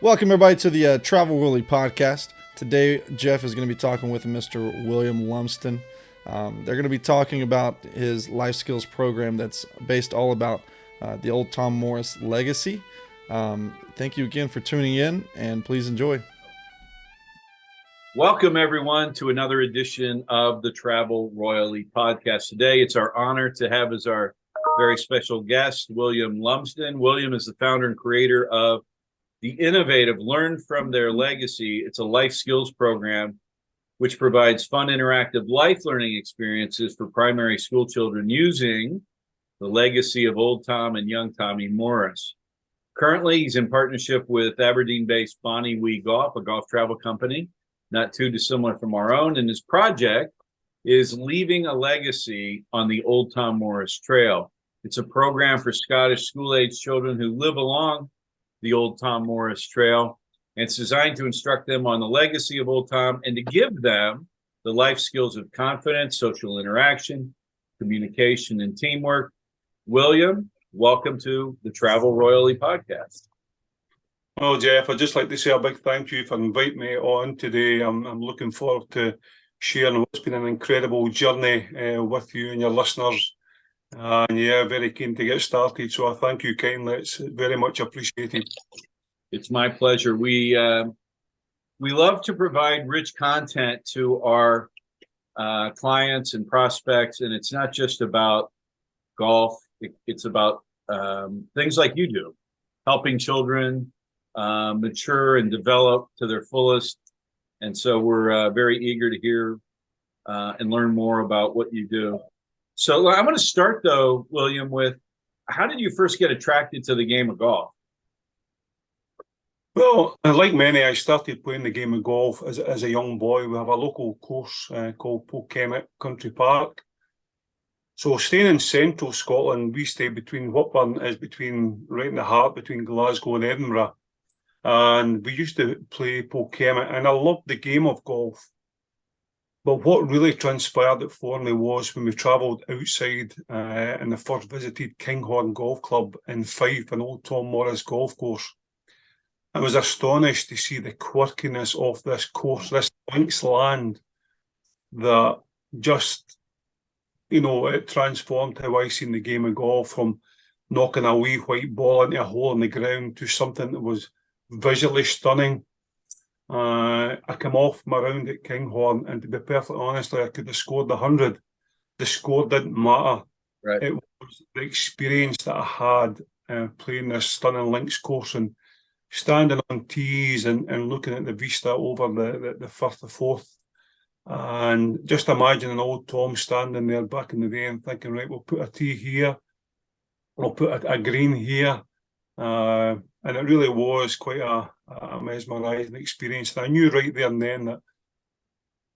Welcome, everybody, to the Travel Willie podcast. Today, Jeff is going to be talking with Mr. William Lumsden. They're going to be talking about his life skills program that's based all about the old Tom Morris legacy. Thank you again for tuning in, and please enjoy. Welcome, everyone, to another edition of the Travel Royally podcast. Today, it's our honor to have as our very special guest, William Lumsden. William is the founder and creator of the innovative Learn from Their Legacy. It's a life skills program which provides fun, interactive life learning experiences for primary school children using the legacy of old Tom and young Tommy Morris. Currently, he's in partnership with Aberdeen-based Bonnie Wee Golf, a golf travel company, not too dissimilar from our own. And his project is Leaving a Legacy on the Old Tom Morris Trail. It's a program for Scottish school-age children who live along the Old Tom Morris Trail. And it's designed to instruct them on the legacy of Old Tom and to give them the life skills of confidence, social interaction, communication, and teamwork. William, welcome to the Travel Royally podcast. Well, Jeff, I'd just like to say a big thank you for inviting me on today. I'm looking forward to sharing what's been an incredible journey with you and your listeners. And yeah, very keen to get started. So I thank you kindly. It's very much appreciated. It's my pleasure. We love to provide rich content to our clients and prospects, and it's not just about golf. It's about things like you do, helping children mature and develop to their fullest. And so we're very eager to hear and learn more about what you do. So I'm going to start, though, William, with how did you first get attracted to the game of golf? Well, like many, I started playing the game of golf as a young boy. We have a local course called Polkemmet Country Park. So staying in central Scotland, we stay between Whitburn is between right in the heart between Glasgow and Edinburgh. And we used to play Polkemmet, and I loved the game of golf. But what really transpired for me was when we travelled outside and I first visited Kinghorn Golf Club in Fife, an old Tom Morris golf course. I was astonished to see the quirkiness of this course, this links land, that just, it transformed how I seen the game of golf, from knocking a wee white ball into a hole in the ground to something that was visually stunning. I came off my round at Kinghorn, and to be perfectly honest, I could have scored 100. The score didn't matter. Right. It was the experience that I had playing this stunning links course and standing on tees and looking at the vista over the Firth of Forth. And just imagining old Tom standing there back in the day and thinking, right, we'll put a tee here, we'll put a green here. And it really was quite a mesmerising experience. And I knew right there and then that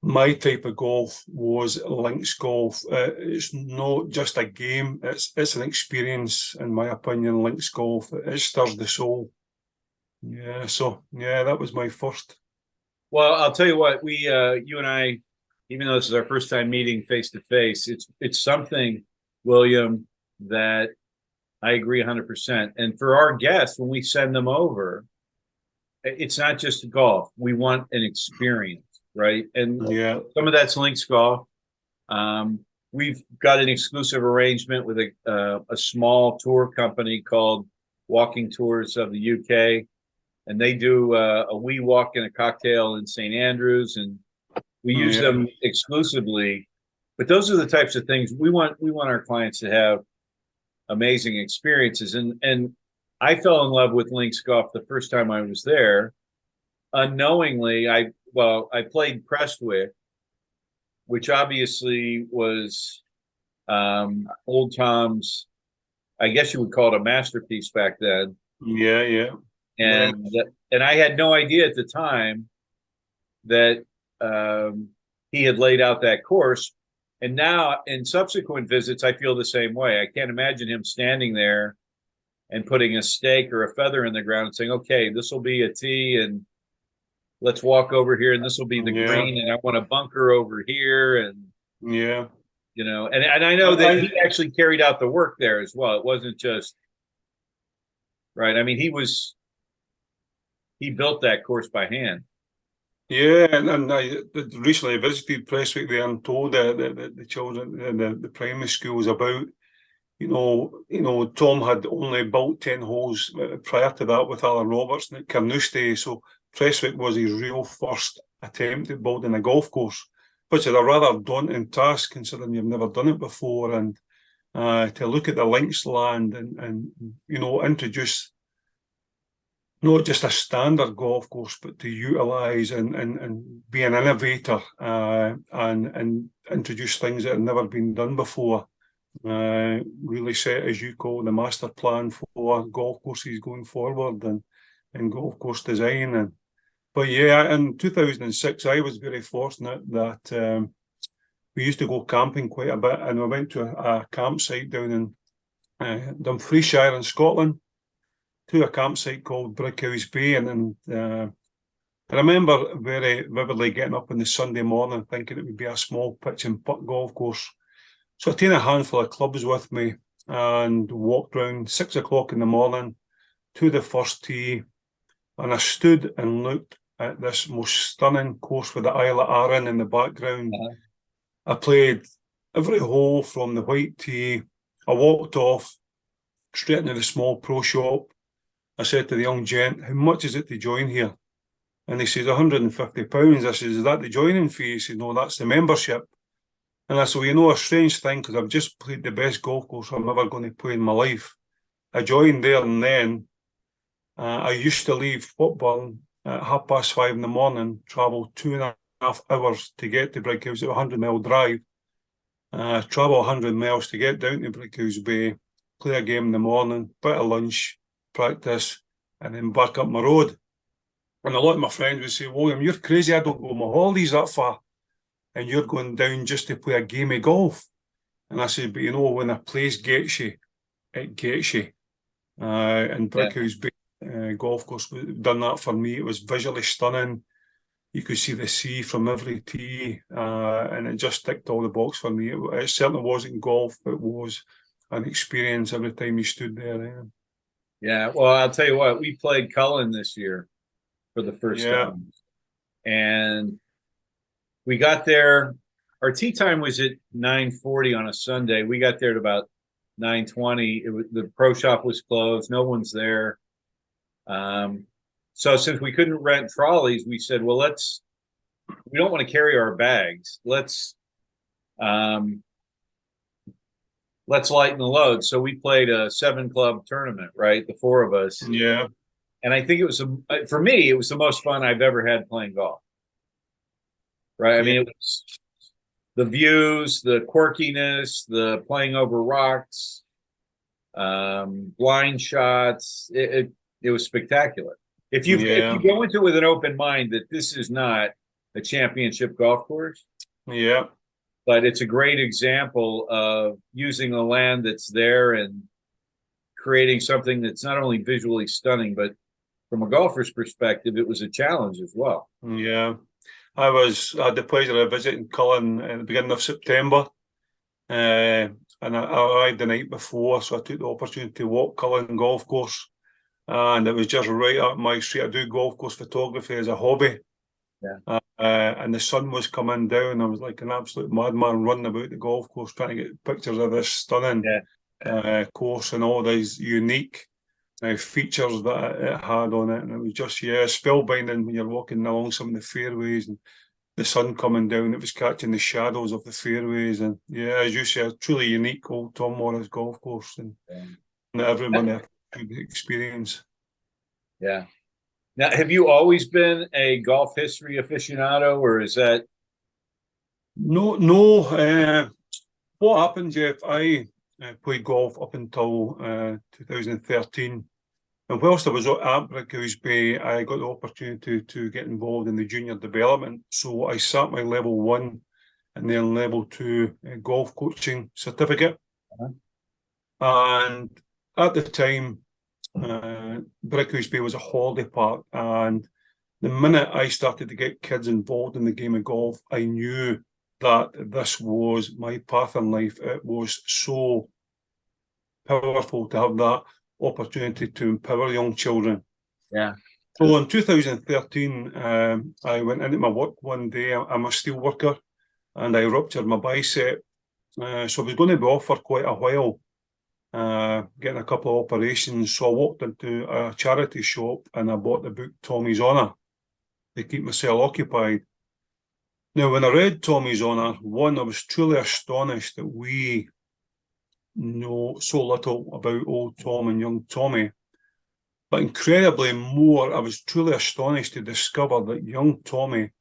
my type of golf was links golf. It's not just a game, it's an experience, in my opinion, links golf. It stirs the soul. Yeah, so, yeah, that was my first. Well, I'll tell you what, you and I, even though this is our first time meeting face to face, it's something, William, that I agree 100%. And for our guests, when we send them over, it's not just golf. We want an experience, right? And yeah, some of that's links golf. We've got an exclusive arrangement with a small tour company called Walking Tours of the UK, and they do a wee walk and a cocktail in St. Andrews, and we use them exclusively. But those are the types of things we want our clients to have amazing experiences. And I fell in love with links golf the first time I was there. Unknowingly, I played Prestwick, which obviously was old Tom's, I guess you would call it a masterpiece back then. Yeah. And I had no idea at the time that he had laid out that course. And now in subsequent visits, I feel the same way. I can't imagine him standing there and putting a stake or a feather in the ground and saying, okay, this will be a tee and let's walk over here and this will be the green and I want a bunker over here. And, and I know that he actually carried out the work there as well. It wasn't just, right. I mean, he was he built that course by hand. Yeah, and I recently visited Prestwick there and told the children in the primary schools about, Tom had only built 10 holes prior to that with Alan Robertson at Carnoustie, so Prestwick was his real first attempt at building a golf course, which is a rather daunting task considering you've never done it before, and to look at the links land and introduce not just a standard golf course, but to utilise and be an innovator and introduce things that have never been done before. Really set, as you call, the master plan for golf courses going forward and golf course design. But yeah, in 2006, I was very fortunate that we used to go camping quite a bit, and we went to a campsite down in Dumfriesshire in Scotland, to a campsite called Brickhouse Bay, and I remember very vividly getting up on the Sunday morning thinking it would be a small pitch and putt golf course. So I took a handful of clubs with me and walked round 6 o'clock in the morning to the first tee, and I stood and looked at this most stunning course with the Isle of Arran in the background. I played every hole from the white tee. I walked off straight into the small pro shop. I said to the young gent, "How much is it to join here?" And he says, £150. I says, "Is that the joining fee?" He says, "No, that's the membership." And I said, "Well, a strange thing, because I've just played the best golf course I'm ever going to play in my life." I joined there and then. I used to leave Whitburn at 5:30 in the morning, travel 2.5 hours to get to Brickhouse, at a 100-mile drive, travel 100 miles to get down to Brickhouse Bay, play a game in the morning, bit of lunch, practice, and then back up my road. And a lot of my friends would say, "William, you're crazy, I don't go on my holidays that far, and you're going down just to play a game of golf." And I said, "But when a place gets you, it gets you." And Brickhouse Bay golf course done that for me. It was visually stunning. You could see the sea from every tee, and it just ticked all the boxes for me. It certainly wasn't golf, but it was an experience every time you stood there. Yeah, well, I'll tell you what, we played Cullen this year for the first time. And we got there, our tee time was at 9:40 on a Sunday. We got there at about 9:20. The pro shop was closed, no one's there. So since we couldn't rent trolleys, we said, well, we don't want to carry our bags. Let's lighten the load. So we played a 7-club tournament, right? The 4 of us. Yeah. And I think for me, it was the most fun I've ever had playing golf. Right? I mean, it was the views, the quirkiness, the playing over rocks, blind shots. It was spectacular. If you go into it with an open mind that this is not a championship golf course, but it's a great example of using the land that's there and creating something that's not only visually stunning, but from a golfer's perspective, it was a challenge as well. Yeah. I had the pleasure of visiting Cullen at the beginning of September, and I arrived the night before, so I took the opportunity to walk Cullen golf course, and it was just right up my street. I do golf course photography as a hobby. And the sun was coming down. I was like an absolute madman running about the golf course trying to get pictures of this stunning course and all these unique features that it had on it. And it was just, spellbinding when you're walking along some of the fairways and the sun coming down. It was catching the shadows of the fairways. And as you say, a truly unique old Tom Morris golf course, and everybody could experience. Yeah. Now, have you always been a golf history aficionado, or is that? No. What happened, Jeff? I played golf up until 2013. And whilst I was at Brickhouse Bay, I got the opportunity to get involved in the junior development. So I sat my level 1 and then level 2 golf coaching certificate. And at the time, Brickhouse Bay was a holiday park, and the minute I started to get kids involved in the game of golf, I knew that this was my path in life. It was so powerful to have that opportunity to empower young children. Yeah. So in 2013, I went into my work one day. I'm a steel worker, and I ruptured my bicep. So I was going to be off for quite a while, getting a couple of operations. So I walked into a charity shop and I bought the book Tommy's Honour to keep myself occupied. Now, when I read Tommy's Honour, one, I was truly astonished that we know so little about old Tom and young Tommy. But incredibly more, I was truly astonished to discover that young Tommy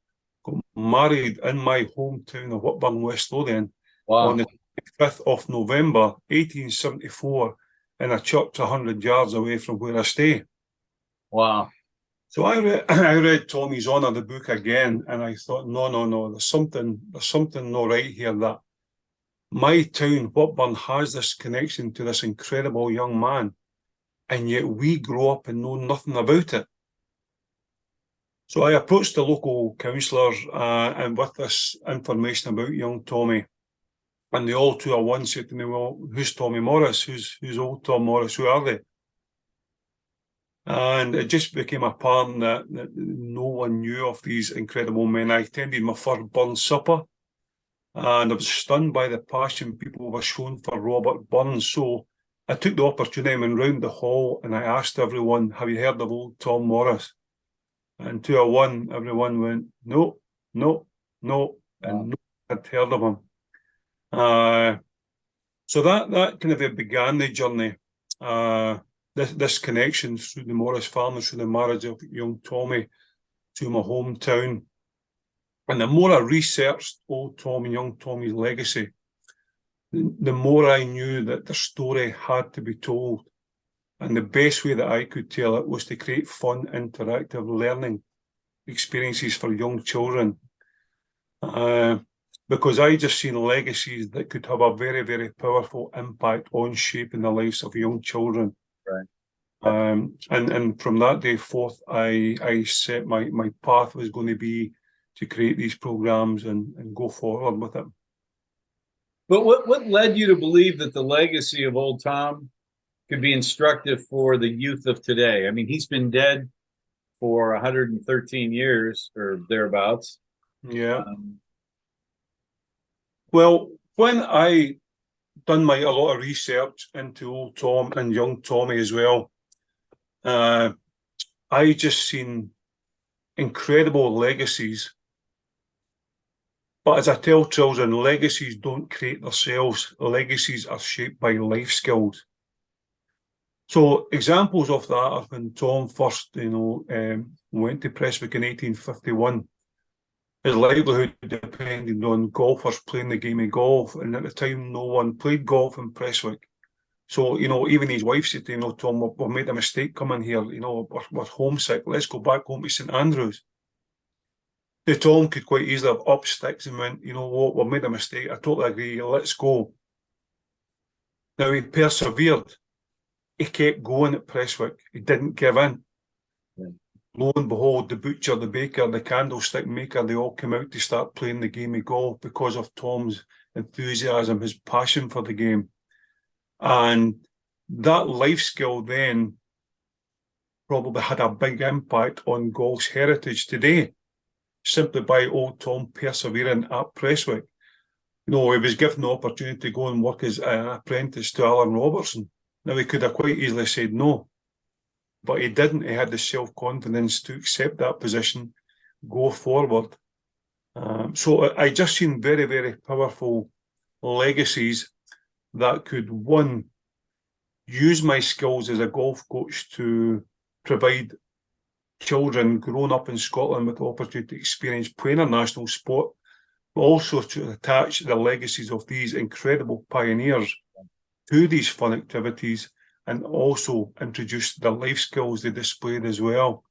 got married in my hometown of Whitburn, West Lothian, on the 5th of November, 1874, in a church 100 yards away from where I stay. Wow. So I read Tommy's Honour, the book again, and I thought, no, there's something not right here. That my town, Whitburn, has this connection to this incredible young man, and yet we grow up and know nothing about it. So I approached the local councillor and with this information about young Tommy, and they all 2 said to me, well, who's Tommy Morris? Who's old Tom Morris? Who are they? And it just became apparent that no one knew of these incredible men. I attended my first Burns supper, and I was stunned by the passion people were shown for Robert Burns. So I took the opportunity and went round the hall and I asked everyone, have you heard of old Tom Morris? And 201, everyone went, no, and no one had heard of him. So that kind of began the journey. This connection through the Morris family, through the marriage of young Tommy to my hometown. And the more I researched old Tom and young Tommy's legacy, the more I knew that the story had to be told. And the best way that I could tell it was to create fun, interactive learning experiences for young children. Because I just seen legacies that could have a very, very powerful impact on shaping the lives of young children. Right. And from that day forth, I set my path was going to be to create these programs and go forward with it. But what led you to believe that the legacy of old Tom could be instructive for the youth of today? I mean, he's been dead for 113 years or thereabouts. Yeah. Well, when I done a lot of research into old Tom and young Tommy as well, I just seen incredible legacies. But as I tell children, legacies don't create themselves. Legacies are shaped by life skills. So examples of that are when Tom first, went to Prestwick in 1851. His livelihood depended on golfers playing the game of golf, and at the time, no one played golf in Prestwick. So, even his wife said to him, Tom, we've made a mistake coming here. We're homesick. Let's go back home to St Andrews. The Tom could quite easily have upped sticks and went, you know what, we've made a mistake. I totally agree. Let's go. Now, he persevered. He kept going at Prestwick. He didn't give in. Yeah. Lo and behold, the butcher, the baker, the candlestick maker, they all came out to start playing the game of golf because of Tom's enthusiasm, his passion for the game. And that life skill then probably had a big impact on golf's heritage today, simply by old Tom persevering at Prestwick. He was given the opportunity to go and work as an apprentice to Alan Robertson. Now, he could have quite easily said no, but he didn't. He had the self-confidence to accept that position, go forward. So I just seen very, very powerful legacies that could, one, use my skills as a golf coach to provide children growing up in Scotland with the opportunity to experience playing a national sport, but also to attach the legacies of these incredible pioneers to these fun activities and also introduce the life skills they displayed as well.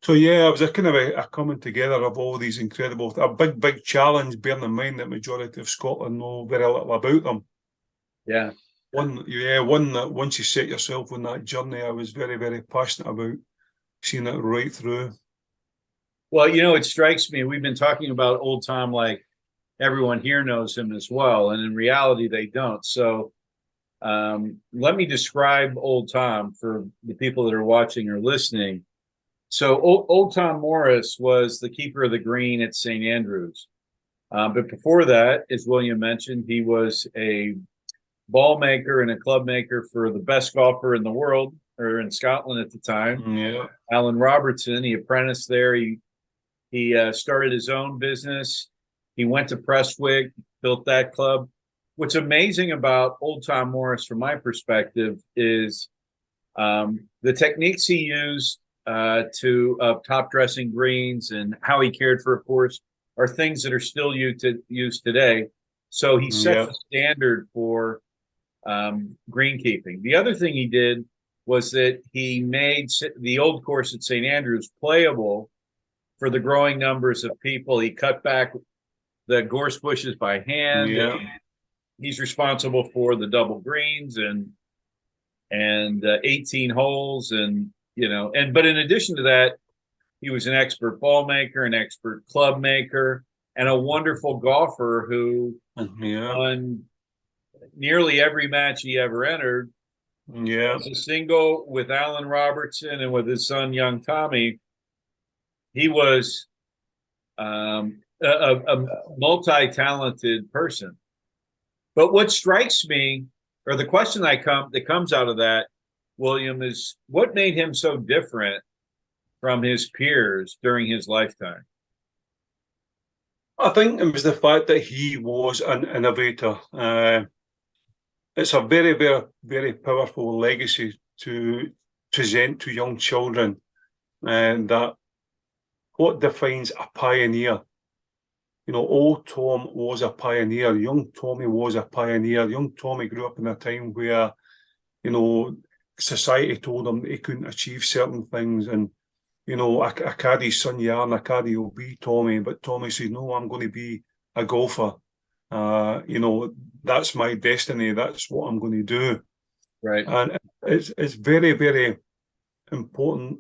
So yeah, it was a kind of a coming together of all these incredible, a big challenge, bearing in mind that majority of Scotland know very little about them. Yeah. One that once you set yourself on that journey, I was very, very passionate about seeing it right through. Well, it strikes me, we've been talking about old Tom like everyone here knows him as well, and in reality, they don't. So let me describe old Tom for the people that are watching or listening. So old Tom Morris was the keeper of the green at St. Andrews. But before that, as William mentioned, he was a ball maker and a club maker for the best golfer in the world, or in Scotland at the time, Yeah. Alan Robertson. He apprenticed there. He started his own business. He went to Prestwick, built that club. What's amazing about old Tom Morris, from my perspective, is the techniques he used to top dressing greens and how he cared for a course are things that are still used today. So he set Yeah. the standard for greenkeeping. The other thing he did was that he made the old course at St. Andrews playable for the growing numbers of people. He cut back the gorse bushes by hand. Yeah. He's responsible for the double greens and 18 holes, and but in addition to that, he was an expert ball maker, an expert club maker, and a wonderful golfer who Yeah. won nearly every match he ever entered. Yeah. As a single with Alan Robertson and with his son, young Tommy, he was a multi-talented person. But what strikes me, or the question that comes out of that, William, is what made him so different from his peers during his lifetime? I think it was the fact that he was an innovator. It's a very, very, very powerful legacy to present to young children, and that what defines a pioneer. Old Tom was a pioneer. Young Tommy was a pioneer. Young Tommy grew up in a time where, society told him that he couldn't achieve certain things. And, a caddie's son, Yarn, a caddie will be Tommy. But Tommy said, no, I'm going to be a golfer. That's my destiny. That's what I'm going to do. Right. And it's very, very important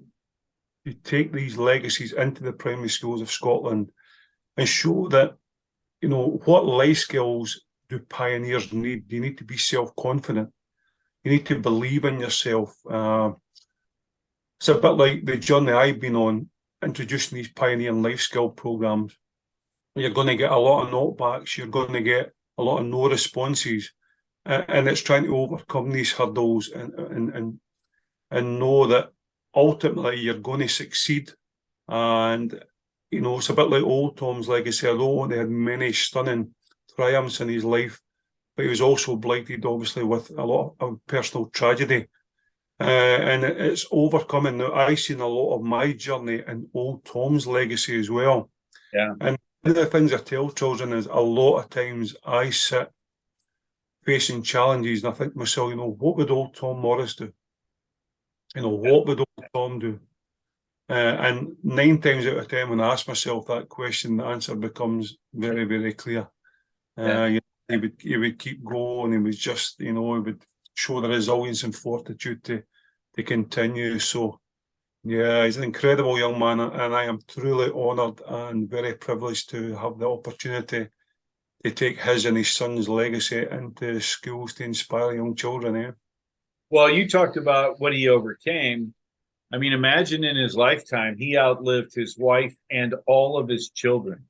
to take these legacies into the primary schools of Scotland and show that, what life skills do pioneers need? You need to be self-confident. You need to believe in yourself. It's a bit like the journey I've been on, introducing these pioneering life skill programs. You're going to get a lot of knockbacks. You're going to get a lot of no responses. And it's trying to overcome these hurdles and know that ultimately you're going to succeed. And it's a bit like old Tom's legacy. Although he had many stunning triumphs in his life, but he was also blighted, obviously, with a lot of personal tragedy. And it's overcoming. Now, I've seen a lot of my journey in old Tom's legacy as well. Yeah. And one of the things I tell children is a lot of times I sit facing challenges and I think to myself, what would old Tom Morris do? What would old Tom do? And 9 times out of 10, when I ask myself that question, the answer becomes very, very clear. He would keep going. He was just, he would show the resilience and fortitude to continue. So, yeah, he's an incredible young man, and I am truly honoured and very privileged to have the opportunity to take his and his son's legacy into schools to inspire young children. Well, you talked about what he overcame. I mean, imagine in his lifetime, he outlived his wife and all of his children,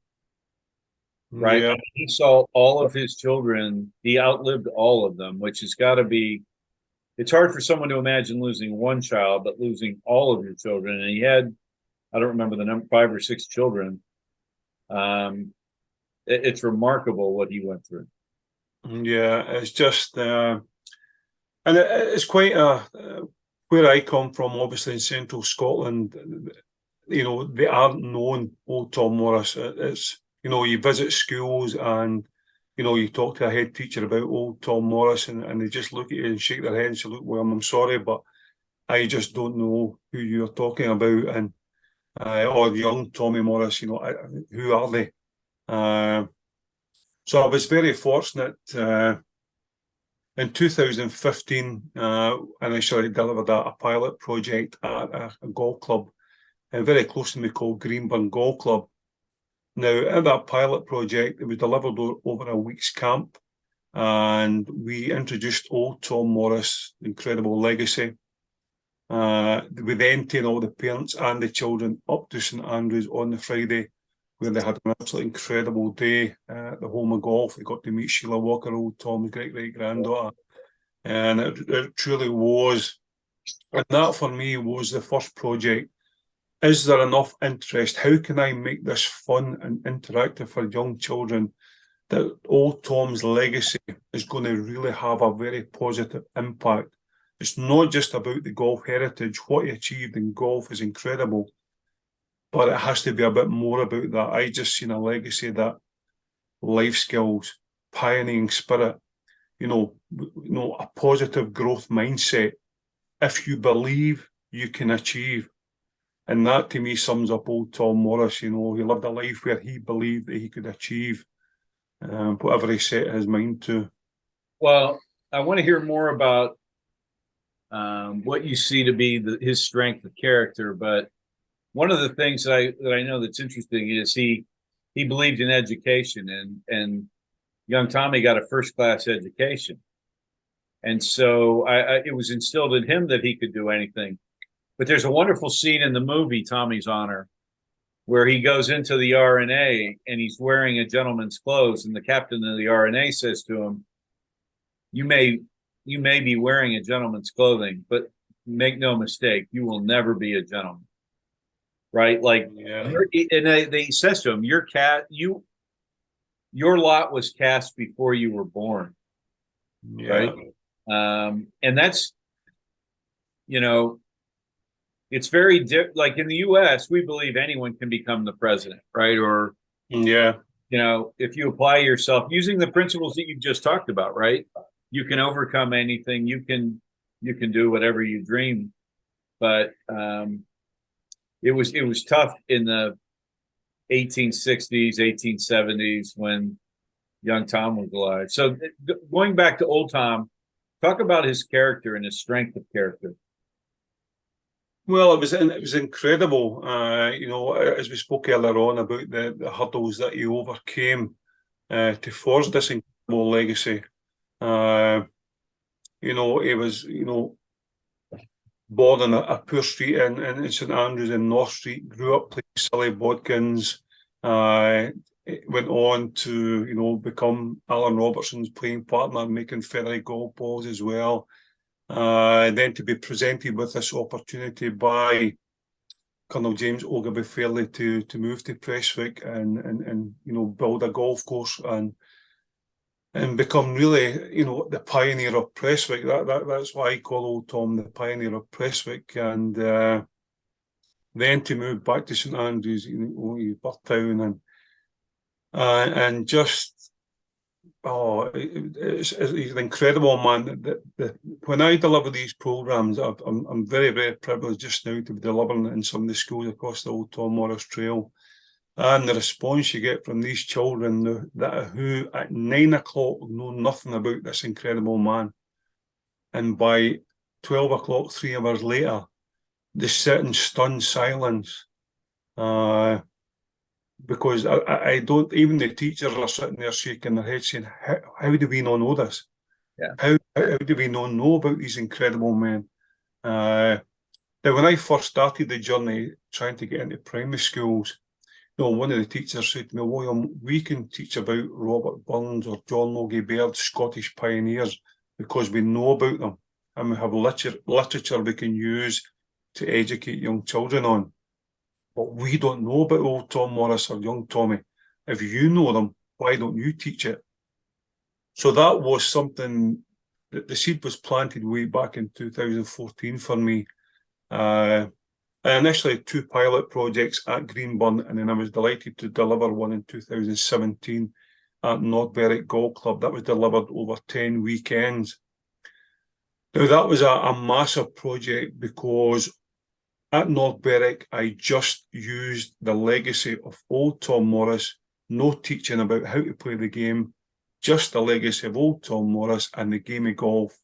right? Yeah. I mean, he saw all of his children. He outlived all of them, which has got to be, it's hard for someone to imagine losing one child, but losing all of your children. And he had, I don't remember the number, 5 or 6 children. It's remarkable what he went through. Yeah, it's just, and it's quite where I come from, obviously in central Scotland, they aren't known old Tom Morris. It's, you visit schools and, you talk to a head teacher about old Tom Morris and they just look at you and shake their head and say, look, well, I'm sorry, but I just don't know who you're talking about. And, or young Tommy Morris, who are they? So I was very fortunate, in 2015, initially delivered a pilot project at a golf club very close to me called Greenburn Golf Club. Now, in that pilot project, it was delivered over a week's camp, and we introduced old Tom Morris' incredible legacy. We then take all the parents and the children up to St Andrews on the Friday, where they had an absolutely incredible day at the home of golf. They got to meet Sheila Walker, old Tom's great-great-granddaughter. And it truly was. And that for me was the first project. Is there enough interest? How can I make this fun and interactive for young children that old Tom's legacy is going to really have a very positive impact? It's not just about the golf heritage. What he achieved in golf is incredible, but it has to be a bit more about that. I just seen a legacy that life skills, pioneering spirit, a positive growth mindset. If you believe, you can achieve. And that to me sums up old Tom Morris. He lived a life where he believed that he could achieve whatever he set his mind to. Well, I want to hear more about what you see to be his strength of character. But one of the things that I know that's interesting is he believed in education, and young Tommy got a first-class education. And so it was instilled in him that he could do anything. But there's a wonderful scene in the movie, Tommy's Honor, where he goes into the R&A and he's wearing a gentleman's clothes, and the captain of the R&A says to him, you may be wearing a gentleman's clothing, but make no mistake, you will never be a gentleman. Right? Like, yeah. And they says to him, your lot was cast before you were born. Yeah. Right? And that's, it's very like in the U.S., we believe anyone can become the president, right? Or, yeah, if you apply yourself using the principles that you just talked about, right? You can overcome anything. You can do whatever you dream. But it was tough in the 1860s, 1870s when young Tom was alive. So going back to old Tom, talk about his character and his strength of character. Well, it was incredible. As we spoke earlier on about the hurdles that he overcame to forge this incredible legacy. He was, born in a poor street in St Andrews in North Street, grew up playing silly bodkins, went on to, become Alan Robertson's playing partner, making feathery golf balls as well. Then to be presented with this opportunity by Colonel James Ogilvy Fairley to move to Prestwick and build a golf course and become really, the pioneer of Prestwick. That's why I call old Tom the pioneer of Prestwick. And then to move back to St Andrews, Birthtown, and just, he's an incredible man. When I deliver these programs, I'm very, very privileged just now to be delivering it in some of the schools across the old Tom Morris Trail. And the response you get from these children who at 9 o'clock know nothing about this incredible man. And by 12 o'clock, 3 hours later, they sit in stunned silence. Because I don't, even the teachers are sitting there shaking their heads saying, how do we not know this? Yeah. How do we not know about these incredible men? Now, when I first started the journey trying to get into primary schools, one of the teachers said to me, William, we can teach about Robert Burns or John Logie Baird, Scottish pioneers, because we know about them and we have literature we can use to educate young children on. But we don't know about old Tom Morris or young Tommy. If you know them, why don't you teach it? So that was something that the seed was planted way back in 2014 for me. I initially had 2 pilot projects at Greenburn, and then I was delighted to deliver one in 2017 at North Berwick Golf Club. That was delivered over 10 weekends. Now, that was a massive project because at North Berwick, I just used the legacy of old Tom Morris, no teaching about how to play the game, just the legacy of old Tom Morris and the game of golf.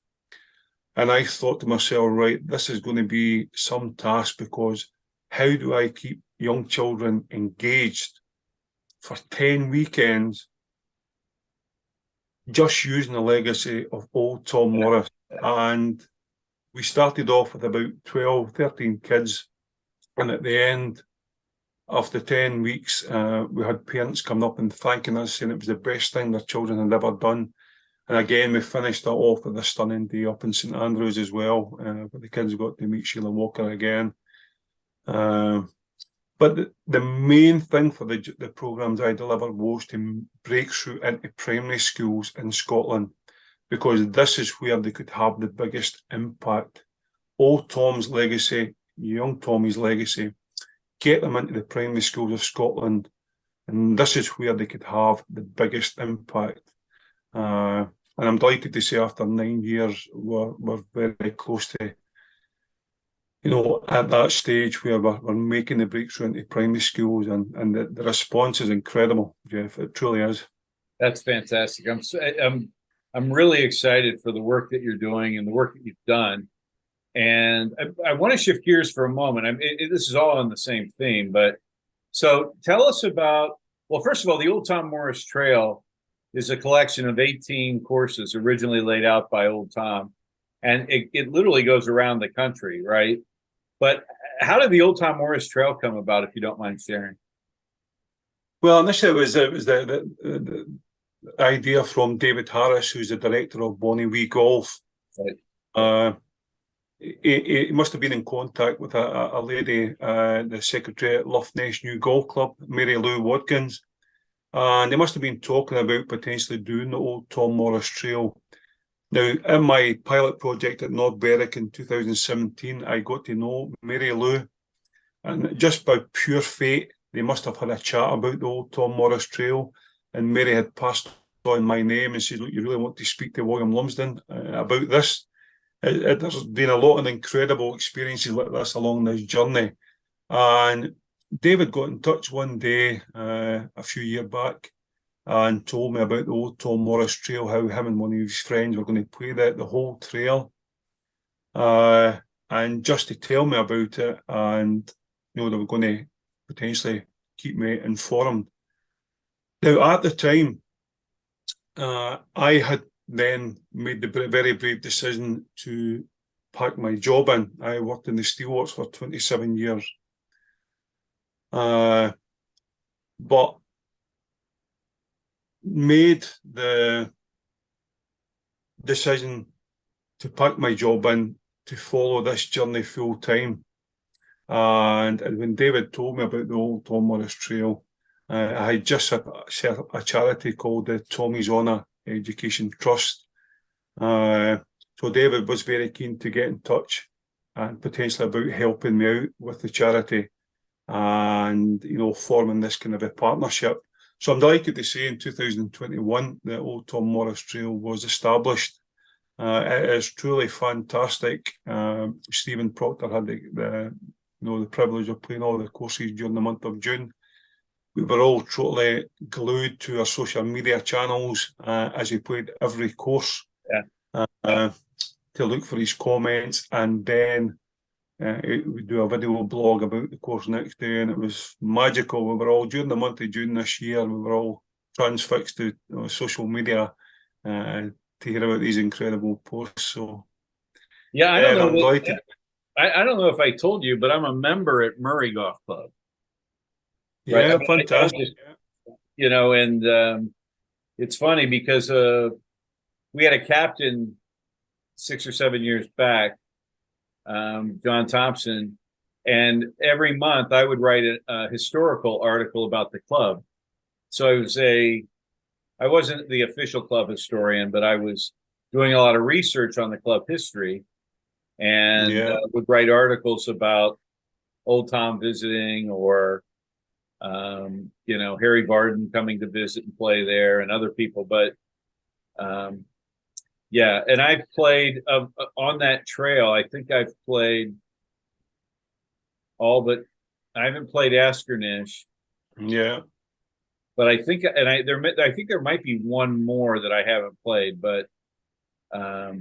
And I thought to myself, right, this is going to be some task, because how do I keep young children engaged for 10 weekends just using the legacy of old Tom Morris? And we started off with about 12, 13 kids. And at the end, after 10 weeks, we had parents coming up and thanking us, saying it was the best thing their children had ever done. And again, we finished that off with a stunning day up in St Andrews as well. But the kids got to meet Sheila Walker again. But the main thing for the programmes I delivered was to break through into primary schools in Scotland, because this is where they could have the biggest impact. Old Tom's legacy, young Tommy's legacy, get them into the primary schools of Scotland, and this is where they could have the biggest impact. And I'm delighted to say after 9 years, we're very close to, at that stage where we're making the breakthrough into primary schools, and the response is incredible, Jeff. It truly is. That's fantastic. I'm really excited for the work that you're doing and the work that you've done. And I want to shift gears for a moment. This is all on the same theme, but so tell us about, well, first of all, the Old Tom Morris Trail is a collection of 18 courses originally laid out by Old Tom. And it literally goes around the country, right? But how did the Old Tom Morris Trail come about, if you don't mind sharing? Well, initially it was the idea from David Harris, who's the director of Bonnie Wee Golf. Right. He must have been in contact with a lady, the secretary at Loughness New Golf Club, Mary Lou Watkins, and they must have been talking about potentially doing the Old Tom Morris Trail. Now, in my pilot project at North Berwick in 2017, I got to know Mary Lou, and just by pure fate, they must have had a chat about the Old Tom Morris Trail, and Mary had passed on my name and said, "Look, you really want to speak to William Lumsden about this?" There's been a lot of incredible experiences like this along this journey. And David got in touch one day a few years back and told me about the Old Tom Morris Trail, how him and one of his friends were going to play the whole trail. And just to tell me about it, and they were going to potentially keep me informed. Now, at the time, I had then made the very brave decision to pack my job in. I worked in the steelworks for 27 years. But made the decision to pack my job in to follow this journey full time. And when David told me about the Old Tom Morris Trail, I had just set a charity called the Tommy's Honour Education Trust. So David was very keen to get in touch and potentially about helping me out with the charity and, forming this kind of a partnership. So I'm delighted to say in 2021, the Old Tom Morris Trail was established. It is truly fantastic. Stephen Proctor had the privilege of playing all the courses during the month of June. We were all totally glued to our social media channels as he played every course to look for his comments, and then we do a video blog about the course next day, and it was magical. We were all, during the month of June this year, we were all transfixed to social media to hear about these incredible posts. So yeah, I don't know. I don't know if I told you, but I'm a member at Murray Golf Club. Yeah, right? Fantastic. And it's funny because we had a captain 6 or 7 years back, John Thompson, and every month I would write a historical article about the club. So I wasn't the official club historian, but I was doing a lot of research on the club history, and would write articles about Old Tom visiting, or Harry Varden coming to visit and play there, and other people. But and I've played on that trail. I think I've played all, but I haven't played Askernish. Yeah, but I think, I think there might be one more that I haven't played. But I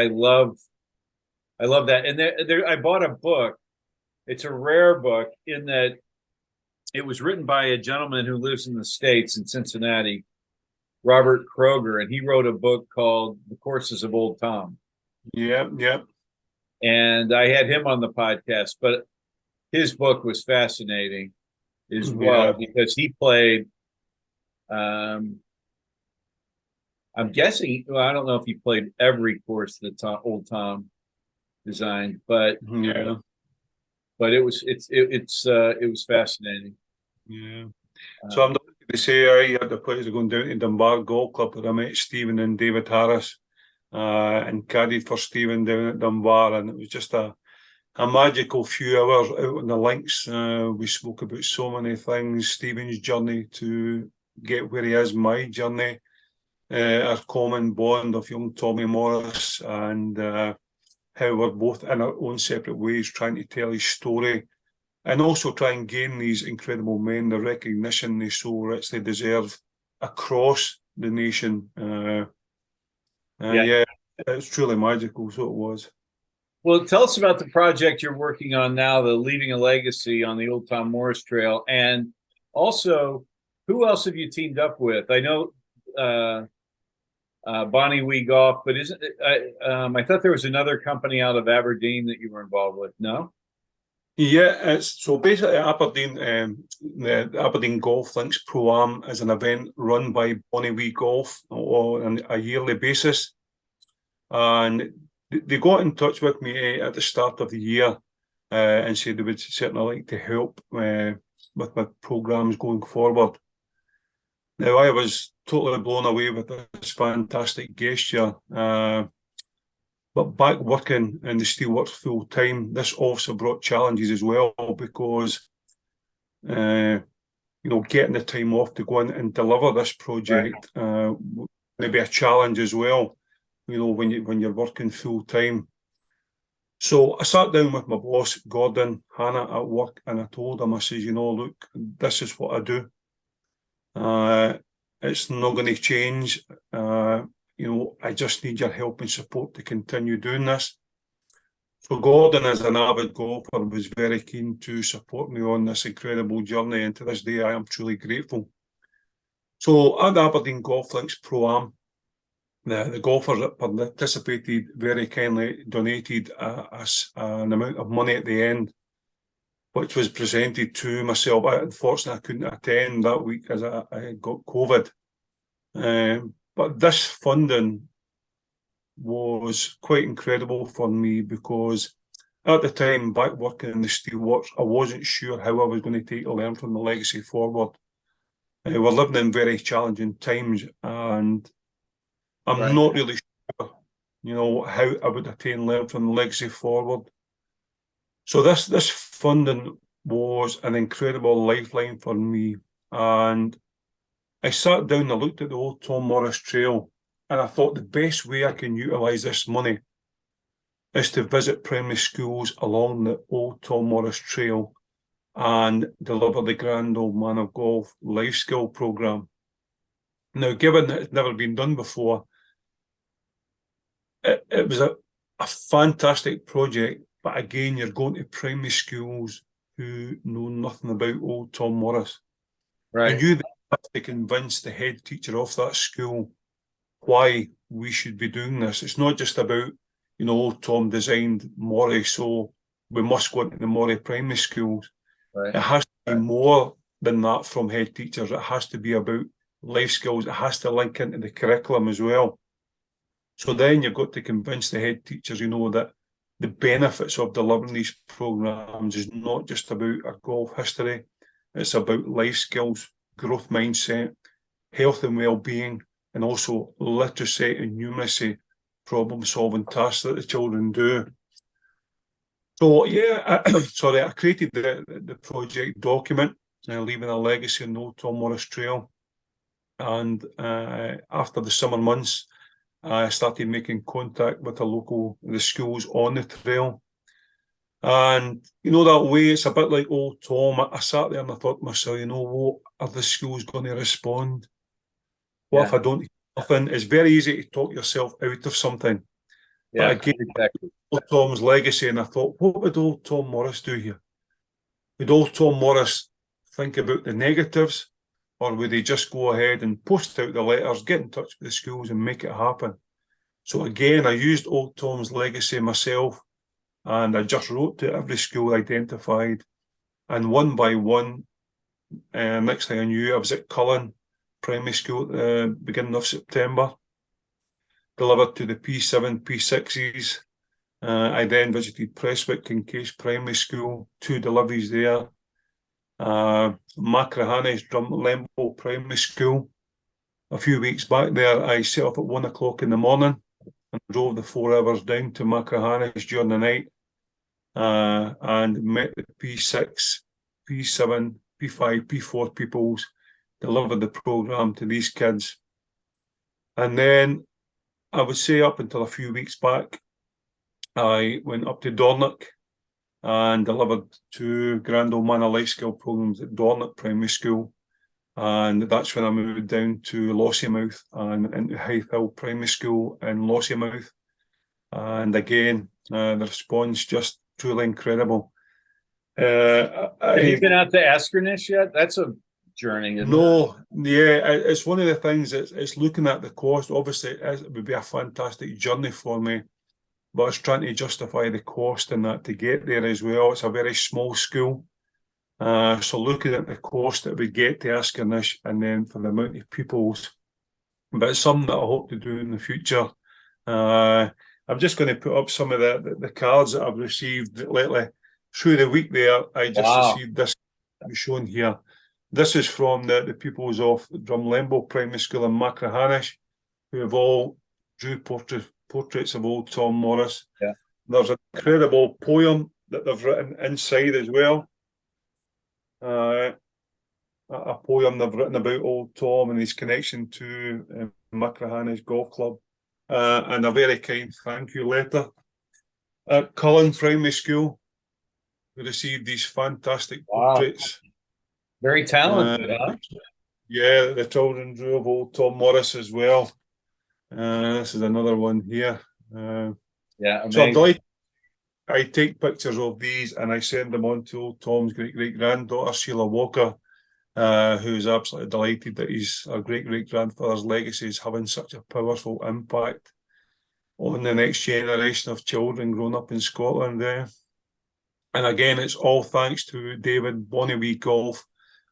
love that. And I bought a book. It's a rare book in that it was written by a gentleman who lives in the States, in Cincinnati, Robert Kroger, and he wrote a book called The Courses of Old Tom. Yeah, yeah. And I had him on the podcast, but his book was fascinating as well Yeah. because he played. Um, I'm guessing. Well, I don't know if he played every course that old Tom designed, Yeah. but it was fascinating. Yeah. So Uh, I'm not going to say I had the pleasure of going down to Dunbar Golf Club where I met Stephen and David Harris and caddied for Stephen down at Dunbar, and it was just a magical few hours out on the links. We spoke about so many things, Stephen's journey to get where he is, my journey, our common bond of young Tommy Morris, and how we're both in our own separate ways trying to tell his story and also try and gain these incredible men the recognition they so richly deserve across the nation. yeah. Yeah, it's truly magical, so it was. Well, tell us about the project you're working on now, the Leaving a Legacy on the Old Tom Morris Trail, and also who else have you teamed up with? I know uh, Bonnie Wee Golf, but isn't it, I thought there was another company out of Aberdeen that you were involved with? No. Yeah, it's so basically Aberdeen, the Aberdeen Golf Links Pro Am is an event run by Bonnie Wee Golf on a yearly basis, and they got in touch with me at the start of the year and said they would certainly like to help with my programs going forward. Now, I was totally blown away with this fantastic gesture. But back working in the steelworks full time, this also brought challenges as well because, getting the time off to go in and deliver this Right. project maybe a challenge as well. When you're working full time. So I sat down with my boss, Gordon Hannah, at work, and I told him, I says, look, this is what I do. It's not going to change. I just need your help and support to continue doing this. So Gordon, as an avid golfer, was very keen to support me on this incredible journey, and to this day I am truly grateful. So at the Aberdeen Golf Links Pro-Am, the golfers that participated very kindly donated us an amount of money at the end, which was presented to myself. Unfortunately, I couldn't attend that week as I got COVID. But this funding was quite incredible for me because at the time, back working in the steelworks, I wasn't sure how I was going to take to learn from the legacy forward. We're living in very challenging times, and I'm Right. not really sure, how I would attain learn from the legacy forward. So this funding was an incredible lifeline for me, and I sat down and looked at the old Tom Morris Trail, and I thought the best way I can utilise this money is to visit primary schools along the old Tom Morris Trail and deliver the Grand Old Man of Golf life skill programme. Now, given that it's never been done before, it was a fantastic project, but again, you're going to primary schools who know nothing about old Tom Morris. Right. And you have to convince the head teacher of that school why we should be doing this. It's not just about, old Tom designed Moray, so we must go into the Moray primary schools. Right. It has to be more than that from head teachers. It has to be about life skills. It has to link into the curriculum as well. So then you've got to convince the head teachers, that the benefits of delivering these programs is not just about our golf history. It's about life skills, growth mindset, health and well-being, and also literacy and numeracy problem-solving tasks that the children do. So yeah, I created the project document, Leaving a Legacy on the Old Tom Morris Trail. And after the summer months, I started making contact with the schools on the trail. And, that way, it's a bit like old Tom. I sat there and I thought to myself, what are the schools going to respond? What if I don't do nothing? It's very easy to talk yourself out of something. Yeah. But again, Exactly. old Tom's legacy, and I thought, what would old Tom Morris do here? Would old Tom Morris think about the negatives, or would he just go ahead and post out the letters, get in touch with the schools and make it happen? So again, I used Old Tom's legacy myself, and I just wrote to every school identified, and one by one, next thing I knew, I was at Cullen Primary School at the beginning of September, delivered to the P7, P6s. I then visited Prestwick and Case Primary School, 2 deliveries there. Macrahannes Drumlembo Primary School. A few weeks back there, I set up at 1 o'clock in the morning and drove the 4 hours down to Macrahannes during the night, and met the P6, P7, P5, P4 pupils, delivered the programme to these kids. And then I would say up until a few weeks back, I went up to Dornoch and delivered 2 Grand Old Manor Life Skill programmes at Dornoch Primary School. And that's when I moved down to Lossiemouth and into Hythe Hill Primary School in Lossiemouth. And again, the response just truly incredible. Have you been out to Askernish yet? That's a journey, isn't it? No, yeah, it's one of the things. It's looking at the cost. Obviously, it would be a fantastic journey for me, but it's trying to justify the cost and that to get there as well. It's a very small school. So looking at the cost that we get to Askernish and then for the amount of pupils, but it's something that I hope to do in the future. I'm just going to put up some of the cards that I've received lately. Through the week there, I just received this shown here. This is from the pupils of Drumlembo Primary School in Macrahannes, who have all drew portraits of old Tom Morris. Yeah. There's an incredible poem that they've written inside as well. A poem they've written about old Tom and his connection to Macrahannes Golf Club, and a very kind thank you letter. At Cullen Primary School, we received these fantastic portraits. Very talented, huh? Yeah, the children drew of old Tom Morris as well. This is another one here. Yeah, amazing. So I'm delighted. I take pictures of these and I send them on to old Tom's great-great-granddaughter, Sheila Walker, who's absolutely delighted that our great-great-grandfather's legacy is having such a powerful impact on the next generation of children growing up in Scotland there. And again, it's all thanks to David Bonnewee Golf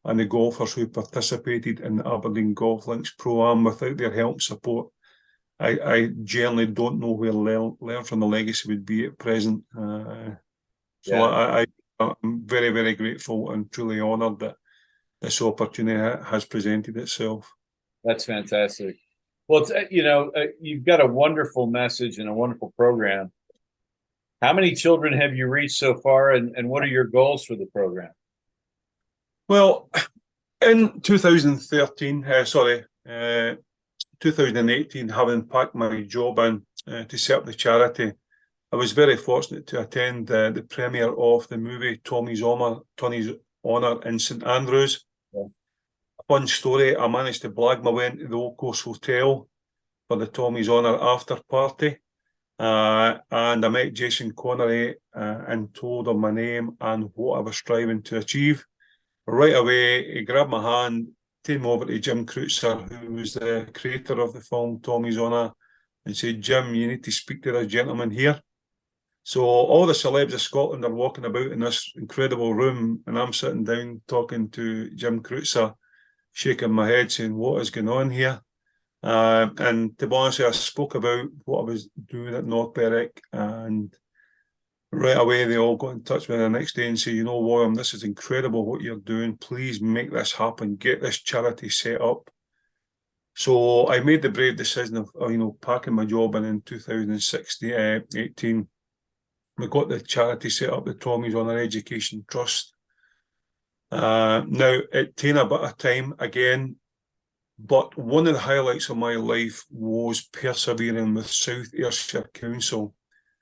and the golfers who participated in the Aberdeen Golf Links Pro-Am. Without their help and support, I generally don't know where Learn from the Legacy would be at present. I'm very, very grateful and truly honoured that this opportunity has presented itself. That's fantastic. Well, you've got a wonderful message and a wonderful program. How many children have you reached so far, and what are your goals for the program? Well, in 2018, having packed my job in to set up the charity, I was very fortunate to attend the premiere of the movie Tommy's Honour in St Andrews. Yeah. A fun story, I managed to blag my way into the Old Coast Hotel for the Tommy's Honour after party. And I met Jason Connery and told him my name and what I was striving to achieve. Right away, he grabbed my hand, came over to Jim Kreutzer, who was the creator of the film Tommy's Honour, and said, "Jim, you need to speak to this gentleman here." So all the celebs of Scotland are walking about in this incredible room, and I'm sitting down talking to Jim Kreutzer, shaking my head, saying, "What is going on here?" And to be honest, I spoke about what I was doing at North Berwick, and right away they all got in touch with me the next day and said, "You know, William, this is incredible what you're doing. Please make this happen. Get this charity set up." So I made the brave decision of packing my job in 2018. We got the charity set up, the Tommy's Honour Education Trust. Now, it took a bit of time again, but one of the highlights of my life was persevering with South Ayrshire Council.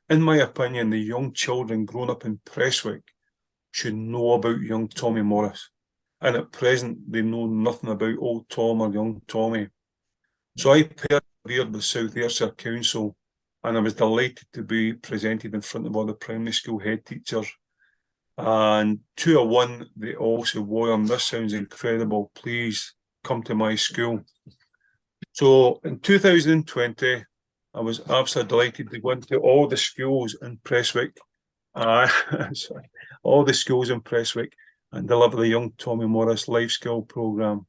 In my opinion, the young children growing up in Prestwick should know about young Tommy Morris. And at present, they know nothing about old Tom or young Tommy. So I persevered with South Ayrshire Council, and I was delighted to be presented in front of all the primary school head teachers. And 2 of 1, they all said, "William, this sounds incredible. Please come to my school." So in 2020, I was absolutely delighted to go into all the schools in Prestwick, sorry, all the schools in Prestwick and deliver the Young Tommy Morris Life Skill Programme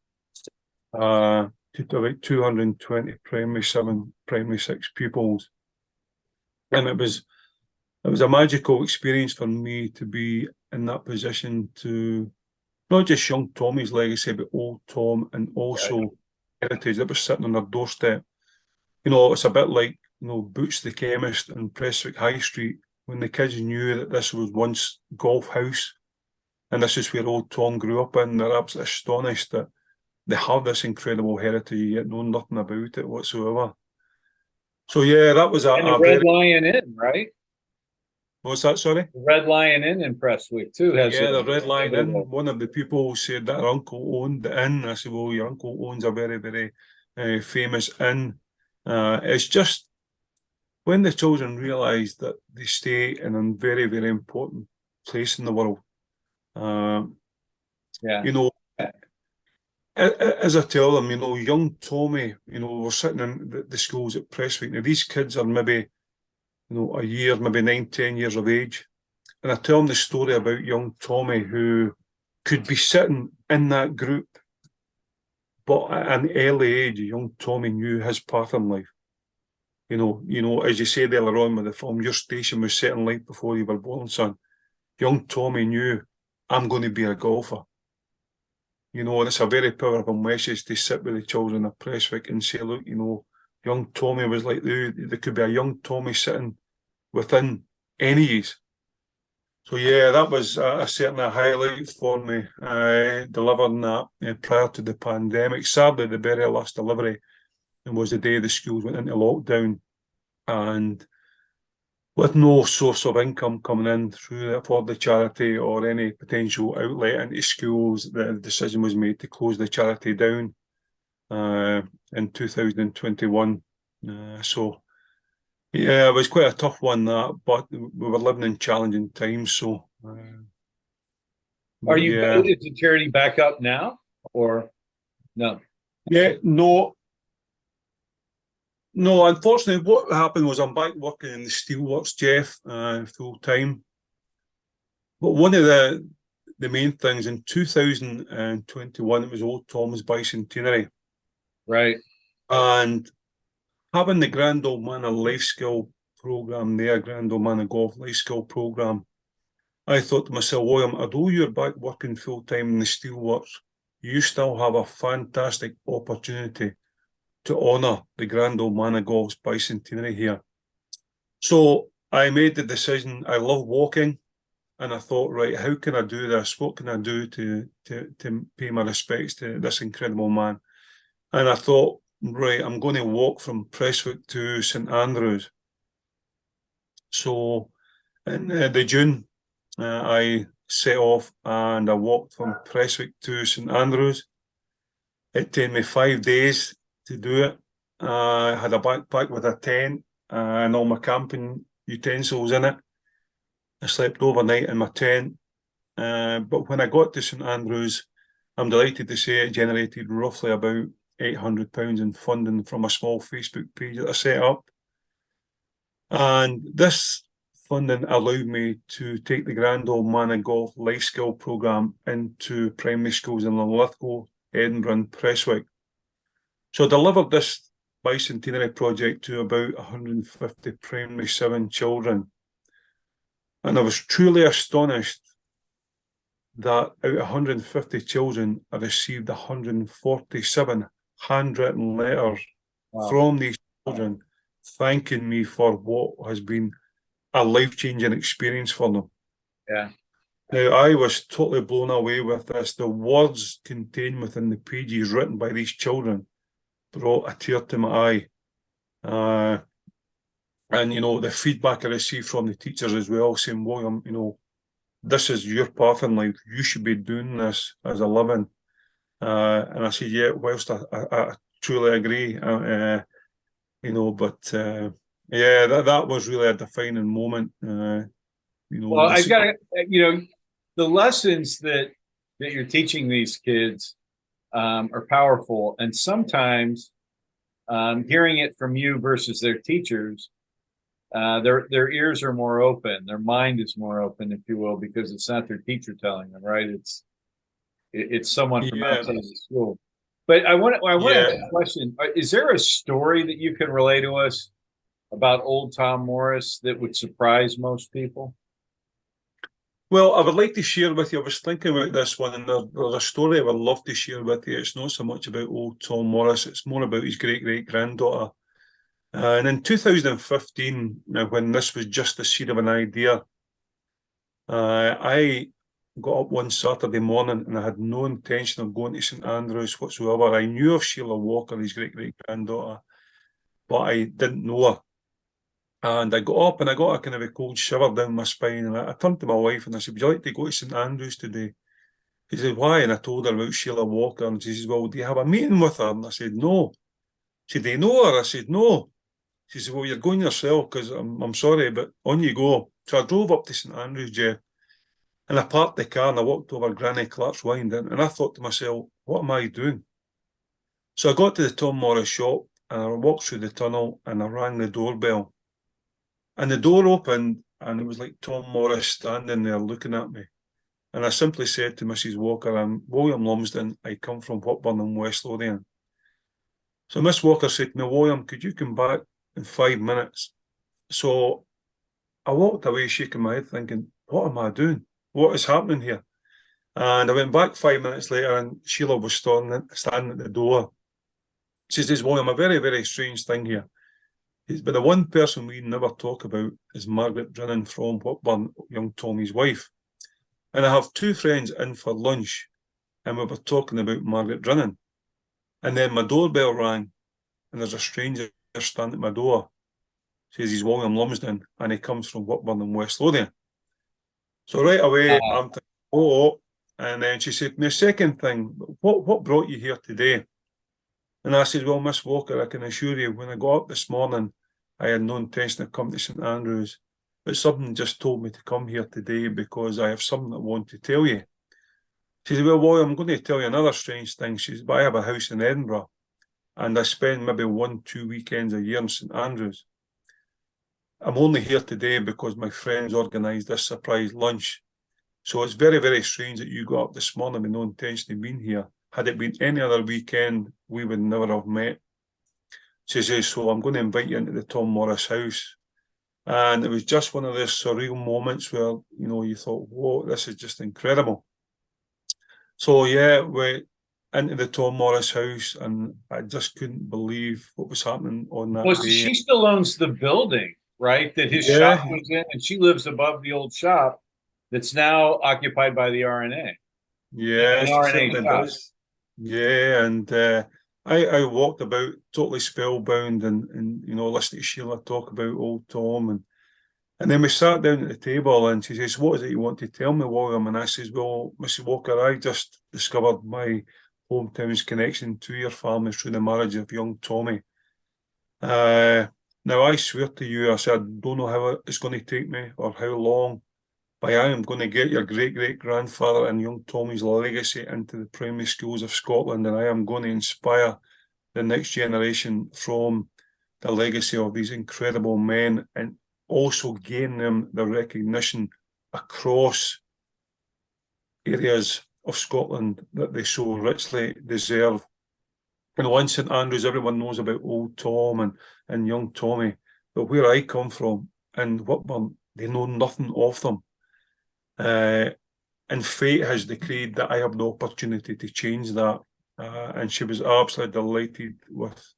to about 220 primary 7, primary 6 pupils. And it was a magical experience for me to be in that position to not just young Tommy's legacy, but old Tom and also heritage that was sitting on their doorstep. You know, it's a bit like, you know, Boots the Chemist and Prestwick High Street, when the kids knew that this was once Golf House and this is where old Tom grew up in. They're absolutely astonished that they have this incredible heritage, yet know nothing about it whatsoever. So yeah, that was and the Red Lion Inn, right? What's that, sorry? The Red Lion Inn in Prestwick too has the Red Lion Inn. One of the people said that her uncle owned the inn. I said, well, your uncle owns a very, very famous inn. It's just when the children realise that they stay in a very, very important place in the world. You know, as I tell them, you know, young Tommy, you know, we're sitting in the schools at Prestwick. Now, these kids are maybe, you know, a year, maybe 9, 10 years of age. And I tell them the story about young Tommy who could be sitting in that group, but at an early age, young Tommy knew his path in life. You know, as you said earlier on with the film, your station was set in life before you were born, son. Young Tommy knew, I'm going to be a golfer. You know, and it's a very powerful message to sit with the children of Prestwick and say, look, you know, young Tommy was like, there could be a young Tommy sitting within any age. So yeah, that was certainly a highlight for me, delivering that prior to the pandemic. Sadly, the very last delivery was the day the schools went into lockdown, and with no source of income coming in through that for the charity or any potential outlet into schools, the decision was made to close the charity down in 2021. So yeah, it was quite a tough one, that, but we were living in challenging times. So, are you? Yeah. Is the charity back up now, or no? Yeah, no. Unfortunately, what happened was I'm back working in the steelworks, Jeff, full time. But one of the main things in 2021, it was Old Tom's bicentenary, right? And having the Grand Old Manor Life Skill Programme there, Grand Old Manor Golf Life Skill Programme, I thought to myself, William, although you're back working full time in the steelworks, you still have a fantastic opportunity to honour the Grand Old Manor Golf's bicentenary here. So I made the decision. I love walking, and I thought, right, how can I do this? What can I do to pay my respects to this incredible man? And I thought, right, I'm going to walk from Prestwick to St Andrews. So in the June, I set off and I walked from Prestwick to St Andrews. It took me 5 days to do it. I had a backpack with a tent and all my camping utensils in it. I slept overnight in my tent. But when I got to St Andrews, I'm delighted to say it generated roughly about £800 in funding from a small Facebook page that I set up. And this funding allowed me to take the Grand Old Manor Golf Life Skill Programme into primary schools in Linlithgow, Edinburgh and Prestwick. So I delivered this bicentenary project to about 150 primary 7 children. And I was truly astonished that out of 150 children, I received 147 handwritten letters from these children thanking me for what has been a life-changing experience for them. Yeah. Now, I was totally blown away with this. The words contained within the pages written by these children brought a tear to my eye. And, you know, the feedback I received from the teachers as well, saying, William, you know, this is your path in life. You should be doing this as a living. And I said, yeah, whilst I truly agree, you know, but yeah, that was really a defining moment. You know, well, I've got to, you know, the lessons that you're teaching these kids are powerful, and sometimes hearing it from you versus their teachers, their ears are more open, their mind is more open, if you will, because it's not their teacher telling them, right? It's someone from Yeah, outside the school. But I want to ask yeah. a question. Is there a story that you can relay to us about old Tom Morris that would surprise most people? Well, I would like to share with you. I was thinking about this one, and there's a story I would love to share with you. It's not so much about old Tom Morris; it's more about his great granddaughter. And in 2015, when this was just the seed of an idea, I got up one Saturday morning and I had no intention of going to St Andrews whatsoever. I knew of Sheila Walker, his great granddaughter, but I didn't know her. And I got up and I got a kind of a cold shiver down my spine. And I turned to my wife and I said, "Would you like to go to St Andrews today?" She said, "Why?" And I told her about Sheila Walker. And she says, "Well, do you have a meeting with her?" And I said, "No." She said, "Do you know her?" I said, "No." She said, "Well, you're going yourself because I'm sorry, but on you go." So I drove up to St Andrews, Jeff, and I parked the car and I walked over Granny Clark's Wynd. And I thought to myself, what am I doing? So I got to the Tom Morris shop and I walked through the tunnel and I rang the doorbell. And the door opened and it was like Tom Morris standing there looking at me. And I simply said to Mrs. Walker, "I'm William Lumsden. I come from Whitburn in West Lothian." So Miss Walker said to me, "William, could you come back in 5 minutes?" So I walked away shaking my head thinking, what am I doing? What is happening here? And I went back 5 minutes later and Sheila was standing at the door. She says, "William, a very strange thing here. But the one person we never talk about is Margaret Drinnan from Whitburn, young Tommy's wife. And I have two friends in for lunch, and we were talking about Margaret Drinnan. And then my doorbell rang, and there's a stranger standing at my door. Says he's William Lumsden, and he comes from Whitburn in West Lothian. So right away, I'm thinking, oh. And then she said, "My second thing, what brought you here today?" And I said, "Well, Miss Walker, I can assure you, when I got up this morning, I had no intention of coming to St Andrews, but something just told me to come here today because I have something I want to tell you." She said, "Well, William, I'm going to tell you another strange thing." She says, "But I have a house in Edinburgh, and I spend maybe 1-2 weekends a year in St Andrews. I'm only here today because my friends organised this surprise lunch. So it's very strange that you got up this morning with no intention of being here. Had it been any other weekend, we would never have met." She says, "So I'm going to invite you into the Tom Morris house." And it was just one of those surreal moments where, you thought, whoa, this is just incredible. So yeah, we into the Tom Morris house and I just couldn't believe what was happening on that Well, day. she still owns the building, right? That his Yeah, shop was in, and she lives above the old shop that's now occupied by the RNA. yeah, An she RNA certainly shop. does. Yeah, and I walked about totally spellbound and listening to Sheila talk about old Tom and then we sat down at the table and she says, "What is it you want to tell me, William?" And I says, "Well, Mrs. Walker, I just discovered my hometown's connection to your family through the marriage of young Tommy. Now, I swear to you," I said, "I don't know how it's going to take me or how long, but I am going to get your great-great-grandfather and young Tommy's legacy into the primary schools of Scotland, and I am going to inspire the next generation from the legacy of these incredible men and also gain them the recognition across areas of Scotland that they so richly deserve." In St Andrews, everyone knows about old Tom and young Tommy, but where I come from in Whitburn, they know nothing of them. And fate has decreed that I have the opportunity to change that. And she was absolutely delighted with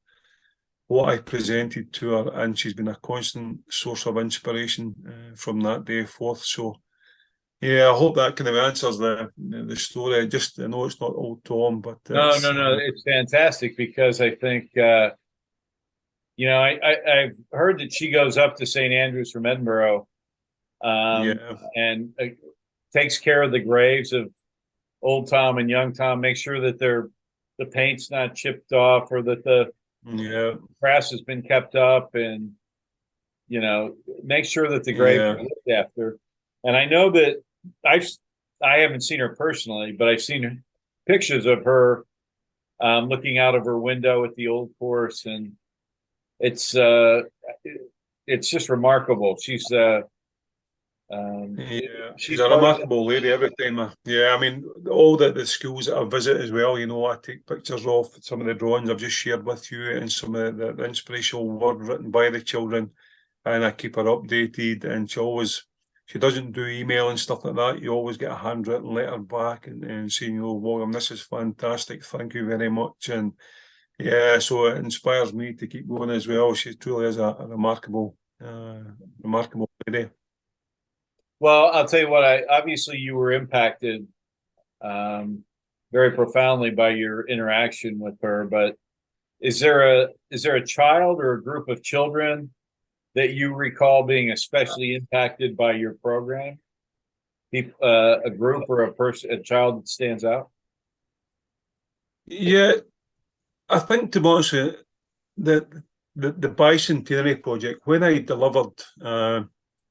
what I presented to her, and she's been a constant source of inspiration from that day forth. So, yeah, I hope that kind of answers the story. I know it's not old Tom, but No, it's fantastic because I think I've heard that she goes up to St Andrews from Edinburgh, yeah, and takes care of the graves of old Tom and young Tom. Make sure that the paint's not chipped off or that the yeah, grass has been kept up, and make sure that the graves yeah, are looked after. And I know that I haven't seen her personally, but I've seen pictures of her looking out of her window at the old course, and it's just remarkable. Yeah, she's She's a part of remarkable lady every time. Yeah, I mean, all the schools that I visit as well, I take pictures of some of the drawings I've just shared with you and some of the inspirational word written by the children, and I keep her updated. And she doesn't do email and stuff like that. You always get a handwritten letter back and saying, William, this is fantastic. Thank you very much. And yeah, so it inspires me to keep going as well. She truly is a remarkable lady. Well, I'll tell you what. Obviously you were impacted very profoundly by your interaction with her. But is there a child or a group of children that you recall being especially impacted by your program? A group or a child that stands out? Yeah, I think to be honest with you, the bicentenary project, when I delivered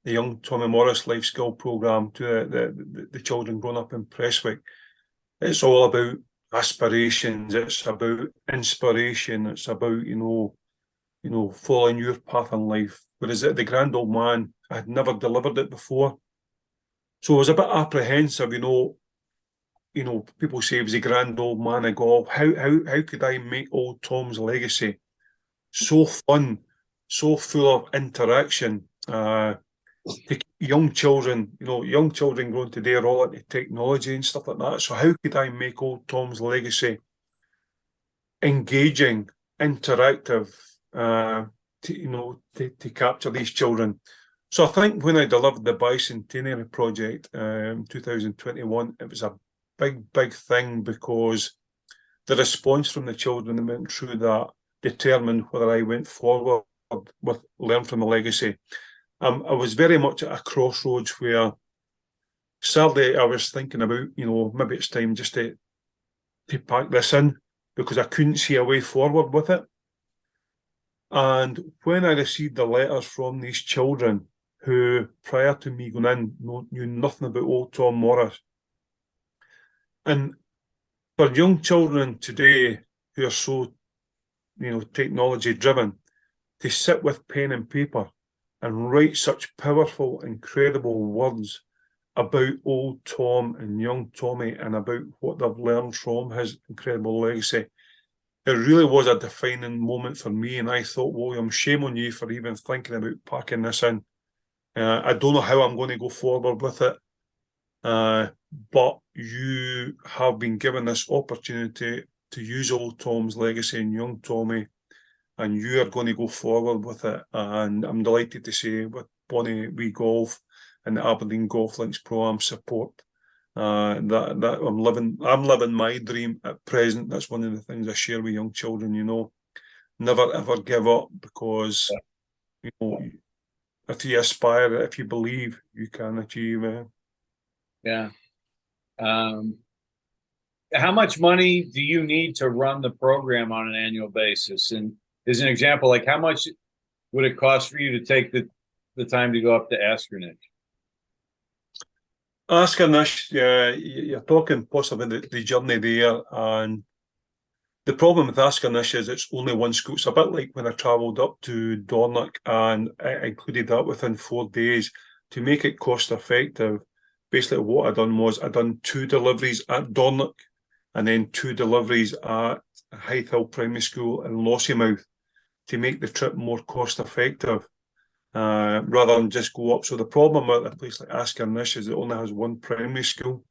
the Young Tommy Morris Life Skill Programme to the children growing up in Prestwick, it's all about aspirations, it's about inspiration, it's about, following your path in life. Whereas at the Grand Old Man, I had never delivered it before. So I was a bit apprehensive, people say he was a grand old man of golf. How could I make old Tom's legacy so fun, so full of interaction? Young children, young children growing today are all into technology and stuff like that. So how could I make old Tom's legacy engaging, interactive, to capture these children? So I think when I delivered the bicentenary project in 2021, it was a big thing because the response from the children that went through that determined whether I went forward with Learn from the Legacy. I was very much at a crossroads where sadly I was thinking about, maybe it's time just to pack this in because I couldn't see a way forward with it. And when I received the letters from these children who, prior to me going in, knew nothing about old Tom Morris, and for young children today who are so, technology driven, to sit with pen and paper and write such powerful, incredible words about old Tom and young Tommy and about what they've learned from his incredible legacy. It really was a defining moment for me, and I thought, William, shame on you for even thinking about packing this in. I don't know how I'm going to go forward with it, but you have been given this opportunity to use old Tom's legacy and young Tommy, and you are going to go forward with it. And I'm delighted to say with Bonnie Wee Golf and the Aberdeen Golf Links Pro-Am support, that I'm living my dream at present. That's one of the things I share with young children, never ever give up, because if you aspire, if you believe, you can achieve. Yeah. How much money do you need to run the program on an annual basis? And as an example, like how much would it cost for you to take the time to go up to Askernish? Askernish, yeah, you're talking possibly the journey there, and the problem with Askernish is it's only one school. It's a bit like when I travelled up to Dornoch and I included that within 4 days to make it cost effective. Basically, what I done was I done 2 deliveries at Dornoch and then 2 deliveries at Hythe Hill Primary School in Lossiemouth to make the trip more cost effective, rather than just go up. So the problem with a place like Askernish is it only has 1 primary school.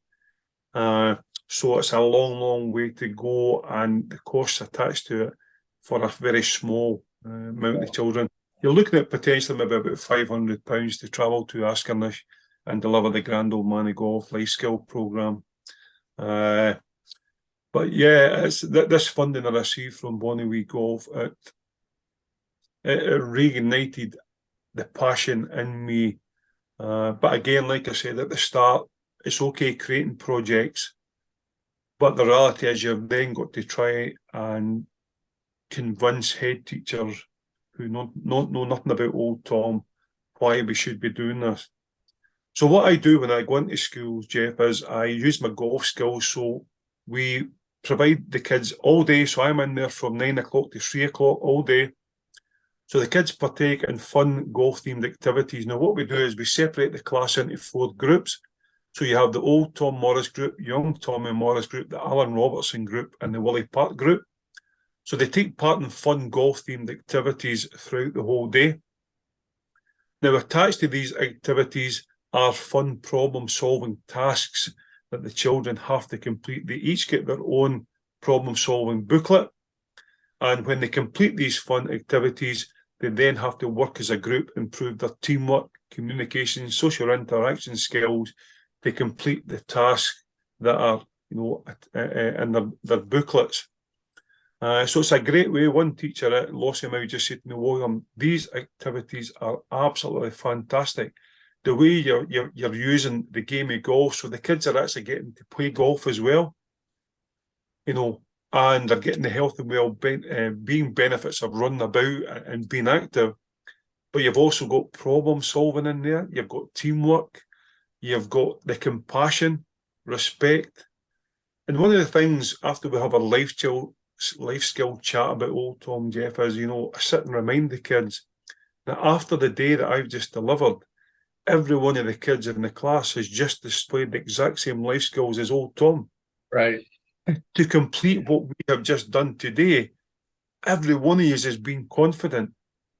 So it's a long way to go, and the costs attached to it for a very small amount of children. You're looking at potentially maybe about £500 to travel to Askernish and deliver the Grand Old Man of Golf Life Skill Programme. But yeah, it's this funding I received from Bonnie Wee Golf, it reignited the passion in me. But again, like I said at the start, it's okay creating projects, but the reality is you've then got to try and convince head teachers who know nothing about old Tom why we should be doing this. So what I do when I go into schools, Jeff, is I use my golf skills. So we provide the kids all day. So I'm in there from 9 o'clock to 3 o'clock all day. So the kids partake in fun golf-themed activities. Now, what we do is we separate the class into 4 groups. So you have the old Tom Morris group, young Tommy Morris group, the Alan Robertson group, and the Willie Park group. So they take part in fun golf-themed activities throughout the whole day. Now, attached to these activities are fun problem-solving tasks that the children have to complete. They each get their own problem-solving booklet. And when they complete these fun activities, they then have to work as a group, improve their teamwork, communication, social interaction skills to complete the tasks that are, in their booklets. So it's a great way. One teacher at Lossiemouth just said to me, William, these activities are absolutely fantastic. The way you're using the game of golf, so the kids are actually getting to play golf as well, and they're getting the health and well-being benefits of running about and being active. But you've also got problem solving in there. You've got teamwork. You've got the compassion, respect. And one of the things after we have a life skill chat about old Tom, Jeff, is, I sit and remind the kids that after the day that I've just delivered, every one of the kids in the class has just displayed the exact same life skills as old Tom. Right. To complete what we have just done today, every one of you has been confident.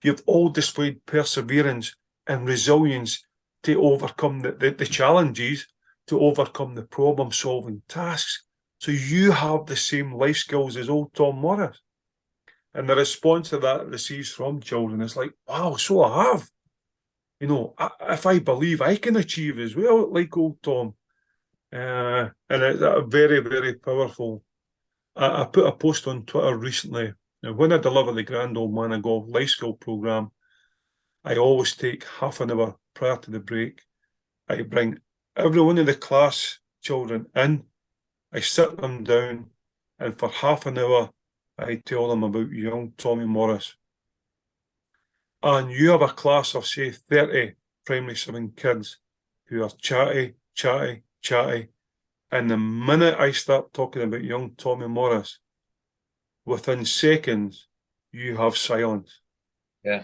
You've all displayed perseverance and resilience to overcome the challenges, to overcome the problem-solving tasks. So you have the same life skills as old Tom Morris. And the response to that receives from children is like, wow, so I have. If I believe I can achieve as well, like old Tom. And it's very, very powerful. I put a post on Twitter recently. Now, when I deliver the Grand Old Man of Golf Life Skill Programme, I always take half an hour prior to the break. I bring every one of the class children in. I sit them down, and for half an hour, I tell them about young Tommy Morris. And you have a class of, say, 30 primary 7 kids who are chatty. And the minute I start talking about young Tommy Morris, within seconds, you have silence. Yeah.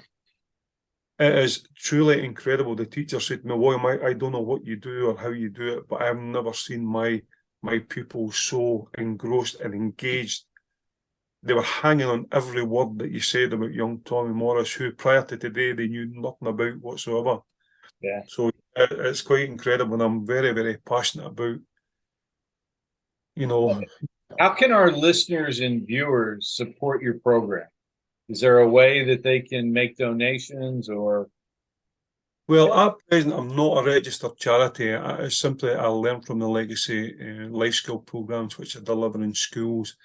It is truly incredible. The teacher said to me, William, I don't know what you do or how you do it, but I've never seen my pupils so engrossed and engaged. They were hanging on every word that you said about young Tommy Morris, who prior to today they knew nothing about whatsoever. Yeah. So it's quite incredible, and I'm very, very passionate about, How can our listeners and viewers support your program? Is there a way that they can make donations or? Well, at present, I'm not a registered charity. It's simply I learned from the legacy life skill programs which I deliver in schools.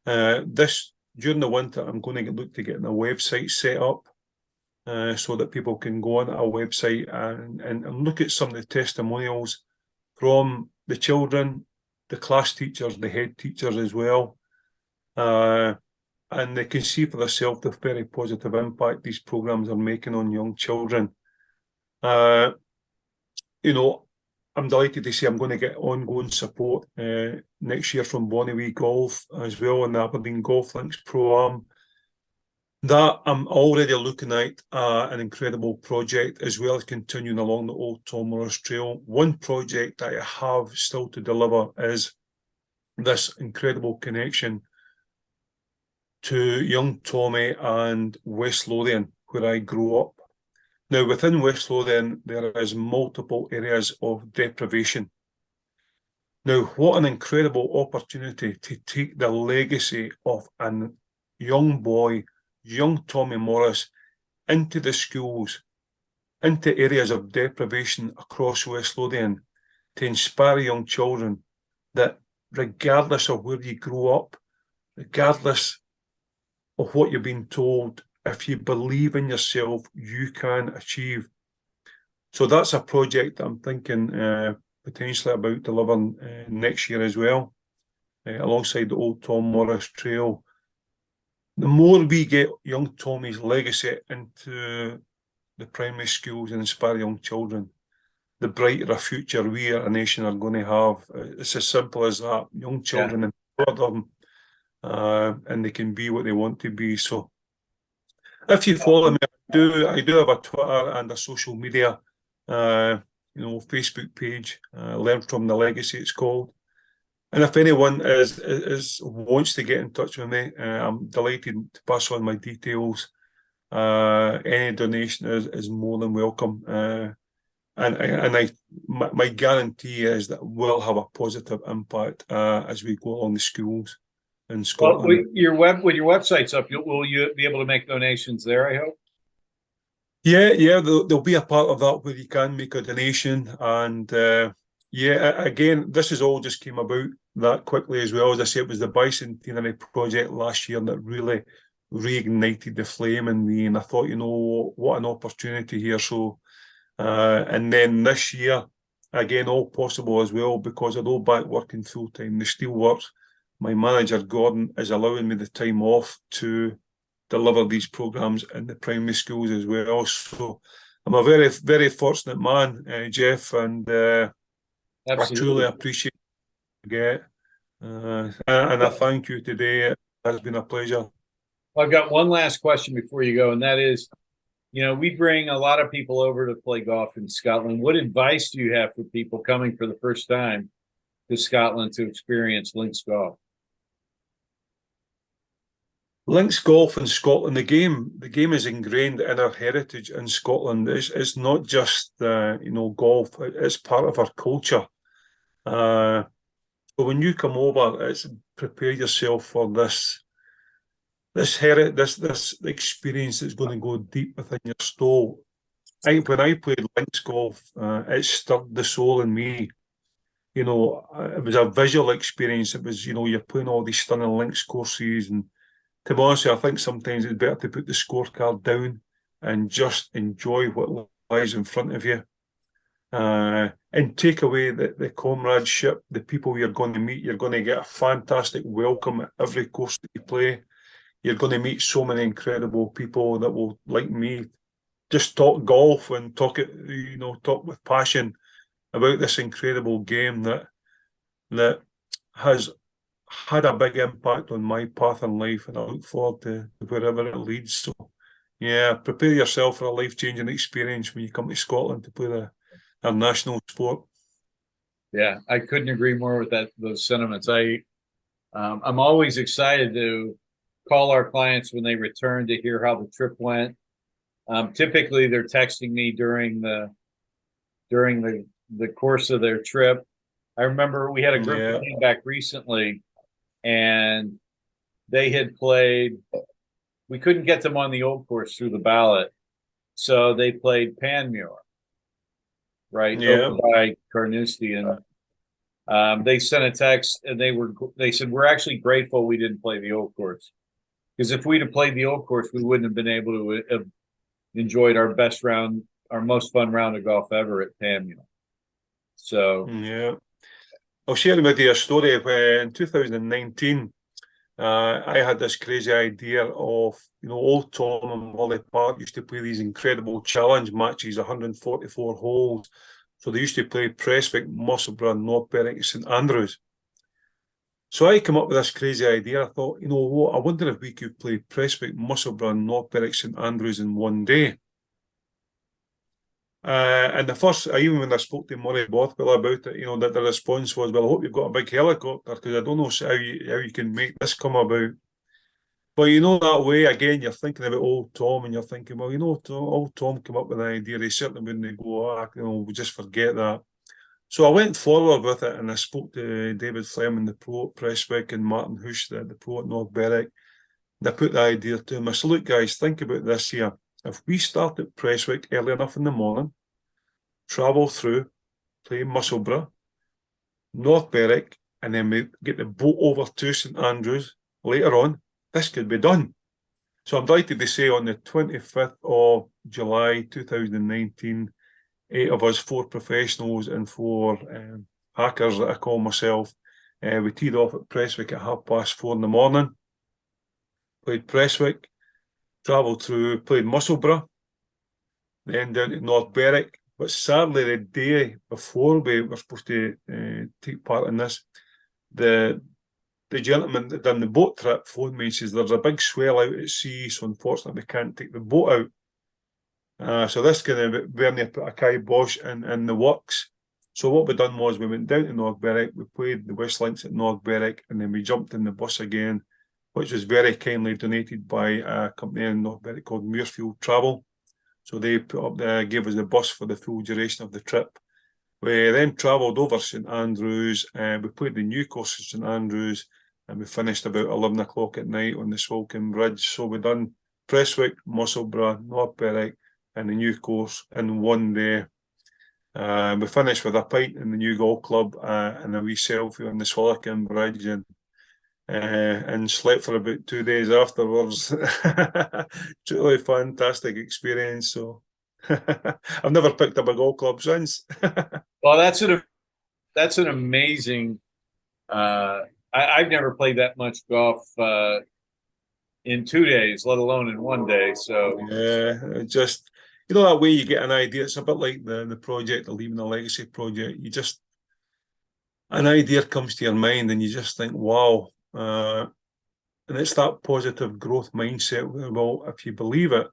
During the winter, I'm going to look to getting a website set up so that people can go on our website and look at some of the testimonials from the children, the class teachers, the head teachers as well. And they can see for themselves the very positive impact these programs are making on young children. I'm delighted to say I'm going to get ongoing support next year from Bonnewee Golf as well, and the Aberdeen Golf Links Pro-Am. That I'm already looking at an incredible project, as well as continuing along the old Tom Morris Trail. One project that I have still to deliver is this incredible connection to young Tommy and West Lothian, where I grew up. Now, within West Lothian, there is multiple areas of deprivation. Now, what an incredible opportunity to take the legacy of a young boy, young Tommy Morris, into the schools, into areas of deprivation across West Lothian, to inspire young children that regardless of where you grew up, regardless of what you've been told, if you believe in yourself, you can achieve. So that's a project that I'm thinking potentially about delivering next year as well, alongside the old Tom Morris Trail. The more we get young Tommy's legacy into the primary schools and inspire young children, the brighter a future we as a nation are going to have. It's as simple as that. Young children, empower them and they can be what they want to be. So if you follow me, I do have a Twitter and a social media, Facebook page, Learn from the Legacy, it's called. And if anyone wants to get in touch with me, I'm delighted to pass on my details. Any donation is more than welcome. My guarantee is that we'll have a positive impact as we go along the schools in Scotland. Well, with your website's up, will you be able to make donations there, I hope? Yeah, there'll be a part of that where you can make a donation. And again, this has all just came about that quickly as well. As I say, it was the bicentenary project last year that really reignited the flame in me. And I thought, what an opportunity here. So, and then this year, again, all possible as well, because although back working full time, the steelworks, my manager, Gordon, is allowing me the time off to deliver these programs in the primary schools as well. So I'm a very, very fortunate man, Jeff, and I truly appreciate it. And I thank you today. It has been a pleasure. I've got one last question before you go, and that is, we bring a lot of people over to play golf in Scotland. What advice do you have for people coming for the first time to Scotland to experience links golf? Links golf in Scotland, the game is ingrained in our heritage in Scotland. It's not just golf; it's part of our culture. So when you come over, it's prepare yourself for this experience that's going to go deep within your soul. When I played links golf, it stirred the soul in me. It was a visual experience. It was, you're playing all these stunning links courses, and to be honest, I think sometimes it's better to put the scorecard down and just enjoy what lies in front of you. And take away the comradeship, the people you're going to meet. You're going to get a fantastic welcome at every course that you play. You're going to meet so many incredible people that will, like me, just talk golf and talk with passion about this incredible game that has had a big impact on my path in life, and I look forward to wherever it leads. So, yeah, prepare yourself for a life-changing experience when you come to Scotland to play our national sport. Yeah, I couldn't agree more with those sentiments. I'm always excited to call our clients when they return to hear how the trip went. Typically, they're texting me during the course of their trip. I remember we had a group that came back recently, and they had played. We couldn't get them on the old course through the ballot, so they played Panmure, right over by Carnoustie, and they sent a text, and they said, "We're actually grateful we didn't play the old course, because if we'd have played the old course, we wouldn't have been able to have enjoyed our best round, our most fun round of golf ever at Panmure." So I'll share with you a story. In 2019, I had this crazy idea of, Old Tom and Wally Park used to play these incredible challenge matches, 144 holes. So they used to play Prestwick, Musselburgh, North Berwick, St Andrews. So I came up with this crazy idea. I thought, what? I wonder if we could play Prestwick, Musselburgh, North Berwick, St Andrews in one day. And even when I spoke to Murray Bothwell about it, that the response was, "Well, I hope you've got a big helicopter, because I don't know how you can make this come about." But that way, again, you're thinking about Old Tom, and you're thinking, well, Old Tom came up with an idea. He certainly wouldn't go, we'll just forget that. So I went forward with it, and I spoke to David Fleming, the pro at Prestwick, and Martin Hush, the pro at North Berwick. And I put the idea to him. I said, "Look, guys, think about this here. If we start at Prestwick early enough in the morning, travel through, play Musselburgh, North Berwick, and then we get the boat over to St Andrews later on, this could be done." So I'm delighted to say on the 25th of July 2019, 8 of us, 4 professionals and 4 hackers that I call myself, we teed off at Prestwick at 4:30 in the morning, played Prestwick, travelled through, played Musselburgh, then down to North Berwick. But sadly, the day before we were supposed to take part in this, the the gentleman that done the boat trip phoned me and says there's a big swell out at sea, so unfortunately we can't take the boat out. So this kind of Bernie put a kibosh in the works. So what we done was we went down to North Berwick, we played the West Links at North Berwick, and then we jumped in the bus again, which was very kindly donated by a company in North Berwick called Muirfield Travel. So they gave us the bus for the full duration of the trip. We then travelled over St Andrews, we played the new course at St Andrews, and we finished about 11 o'clock at night on the Swilcan Bridge. So we done Prestwick, Musselburgh, North Berwick, and the new course in one day. We finished with a pint in the new golf club and a wee selfie on the Swilcan Bridge, and slept for about 2 days afterwards. Truly fantastic experience. So I've never picked up a golf club since. Well, that's an amazing. I've never played that much golf in 2 days, let alone in one day. So yeah, just that way you get an idea. It's a bit like the project, the Leaving a Legacy project. You just an idea comes to your mind, and you just think, wow. And it's that positive growth mindset. Well, if you believe it,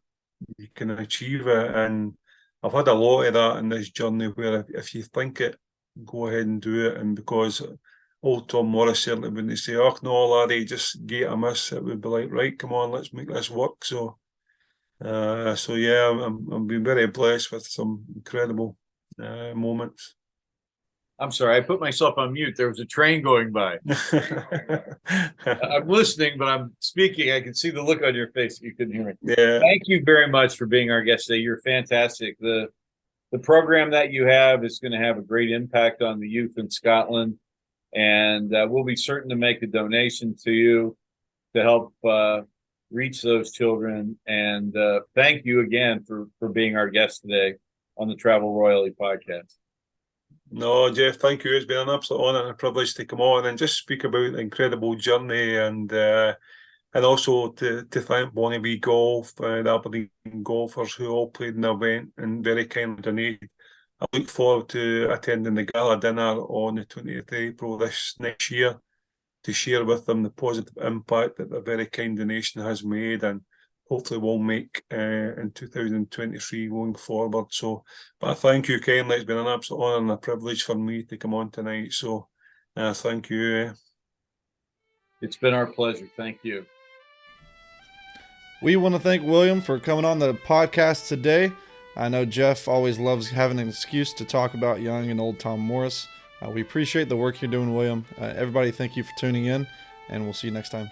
you can achieve it. And I've had a lot of that in this journey where if you think it, go ahead and do it. And because old Tom Morris certainly when they say, oh no, laddie, just get a miss, it would be like, right, come on, let's make this work. So yeah, I've been very blessed with some incredible moments. I'm sorry, I put myself on mute. There was a train going by. I'm listening, but I'm speaking. I can see the look on your face. You couldn't hear me. Yeah. Thank you very much for being our guest today. You're fantastic. The program that you have is going to have a great impact on the youth in Scotland, and we'll be certain to make a donation to you to help reach those children. And thank you again for being our guest today on the Travel Royally podcast. No, Jeff, thank you. It's been an absolute honour and a privilege to come on and just speak about the incredible journey, and also to thank Bonnie Golf, the Aberdeen golfers who all played in the event and very kindly donated. I look forward to attending the gala dinner on the 20th of April this next year to share with them the positive impact that the very kind donation has made, and hopefully will make in 2023 going forward. So, but I thank you kindly. It's been an absolute honour and a privilege for me to come on tonight. So, thank you. It's been our pleasure. Thank you. We want to thank William for coming on the podcast today. I know Jeff always loves having an excuse to talk about young and old Tom Morris. We appreciate the work you're doing, William. Everybody, thank you for tuning in, and we'll see you next time.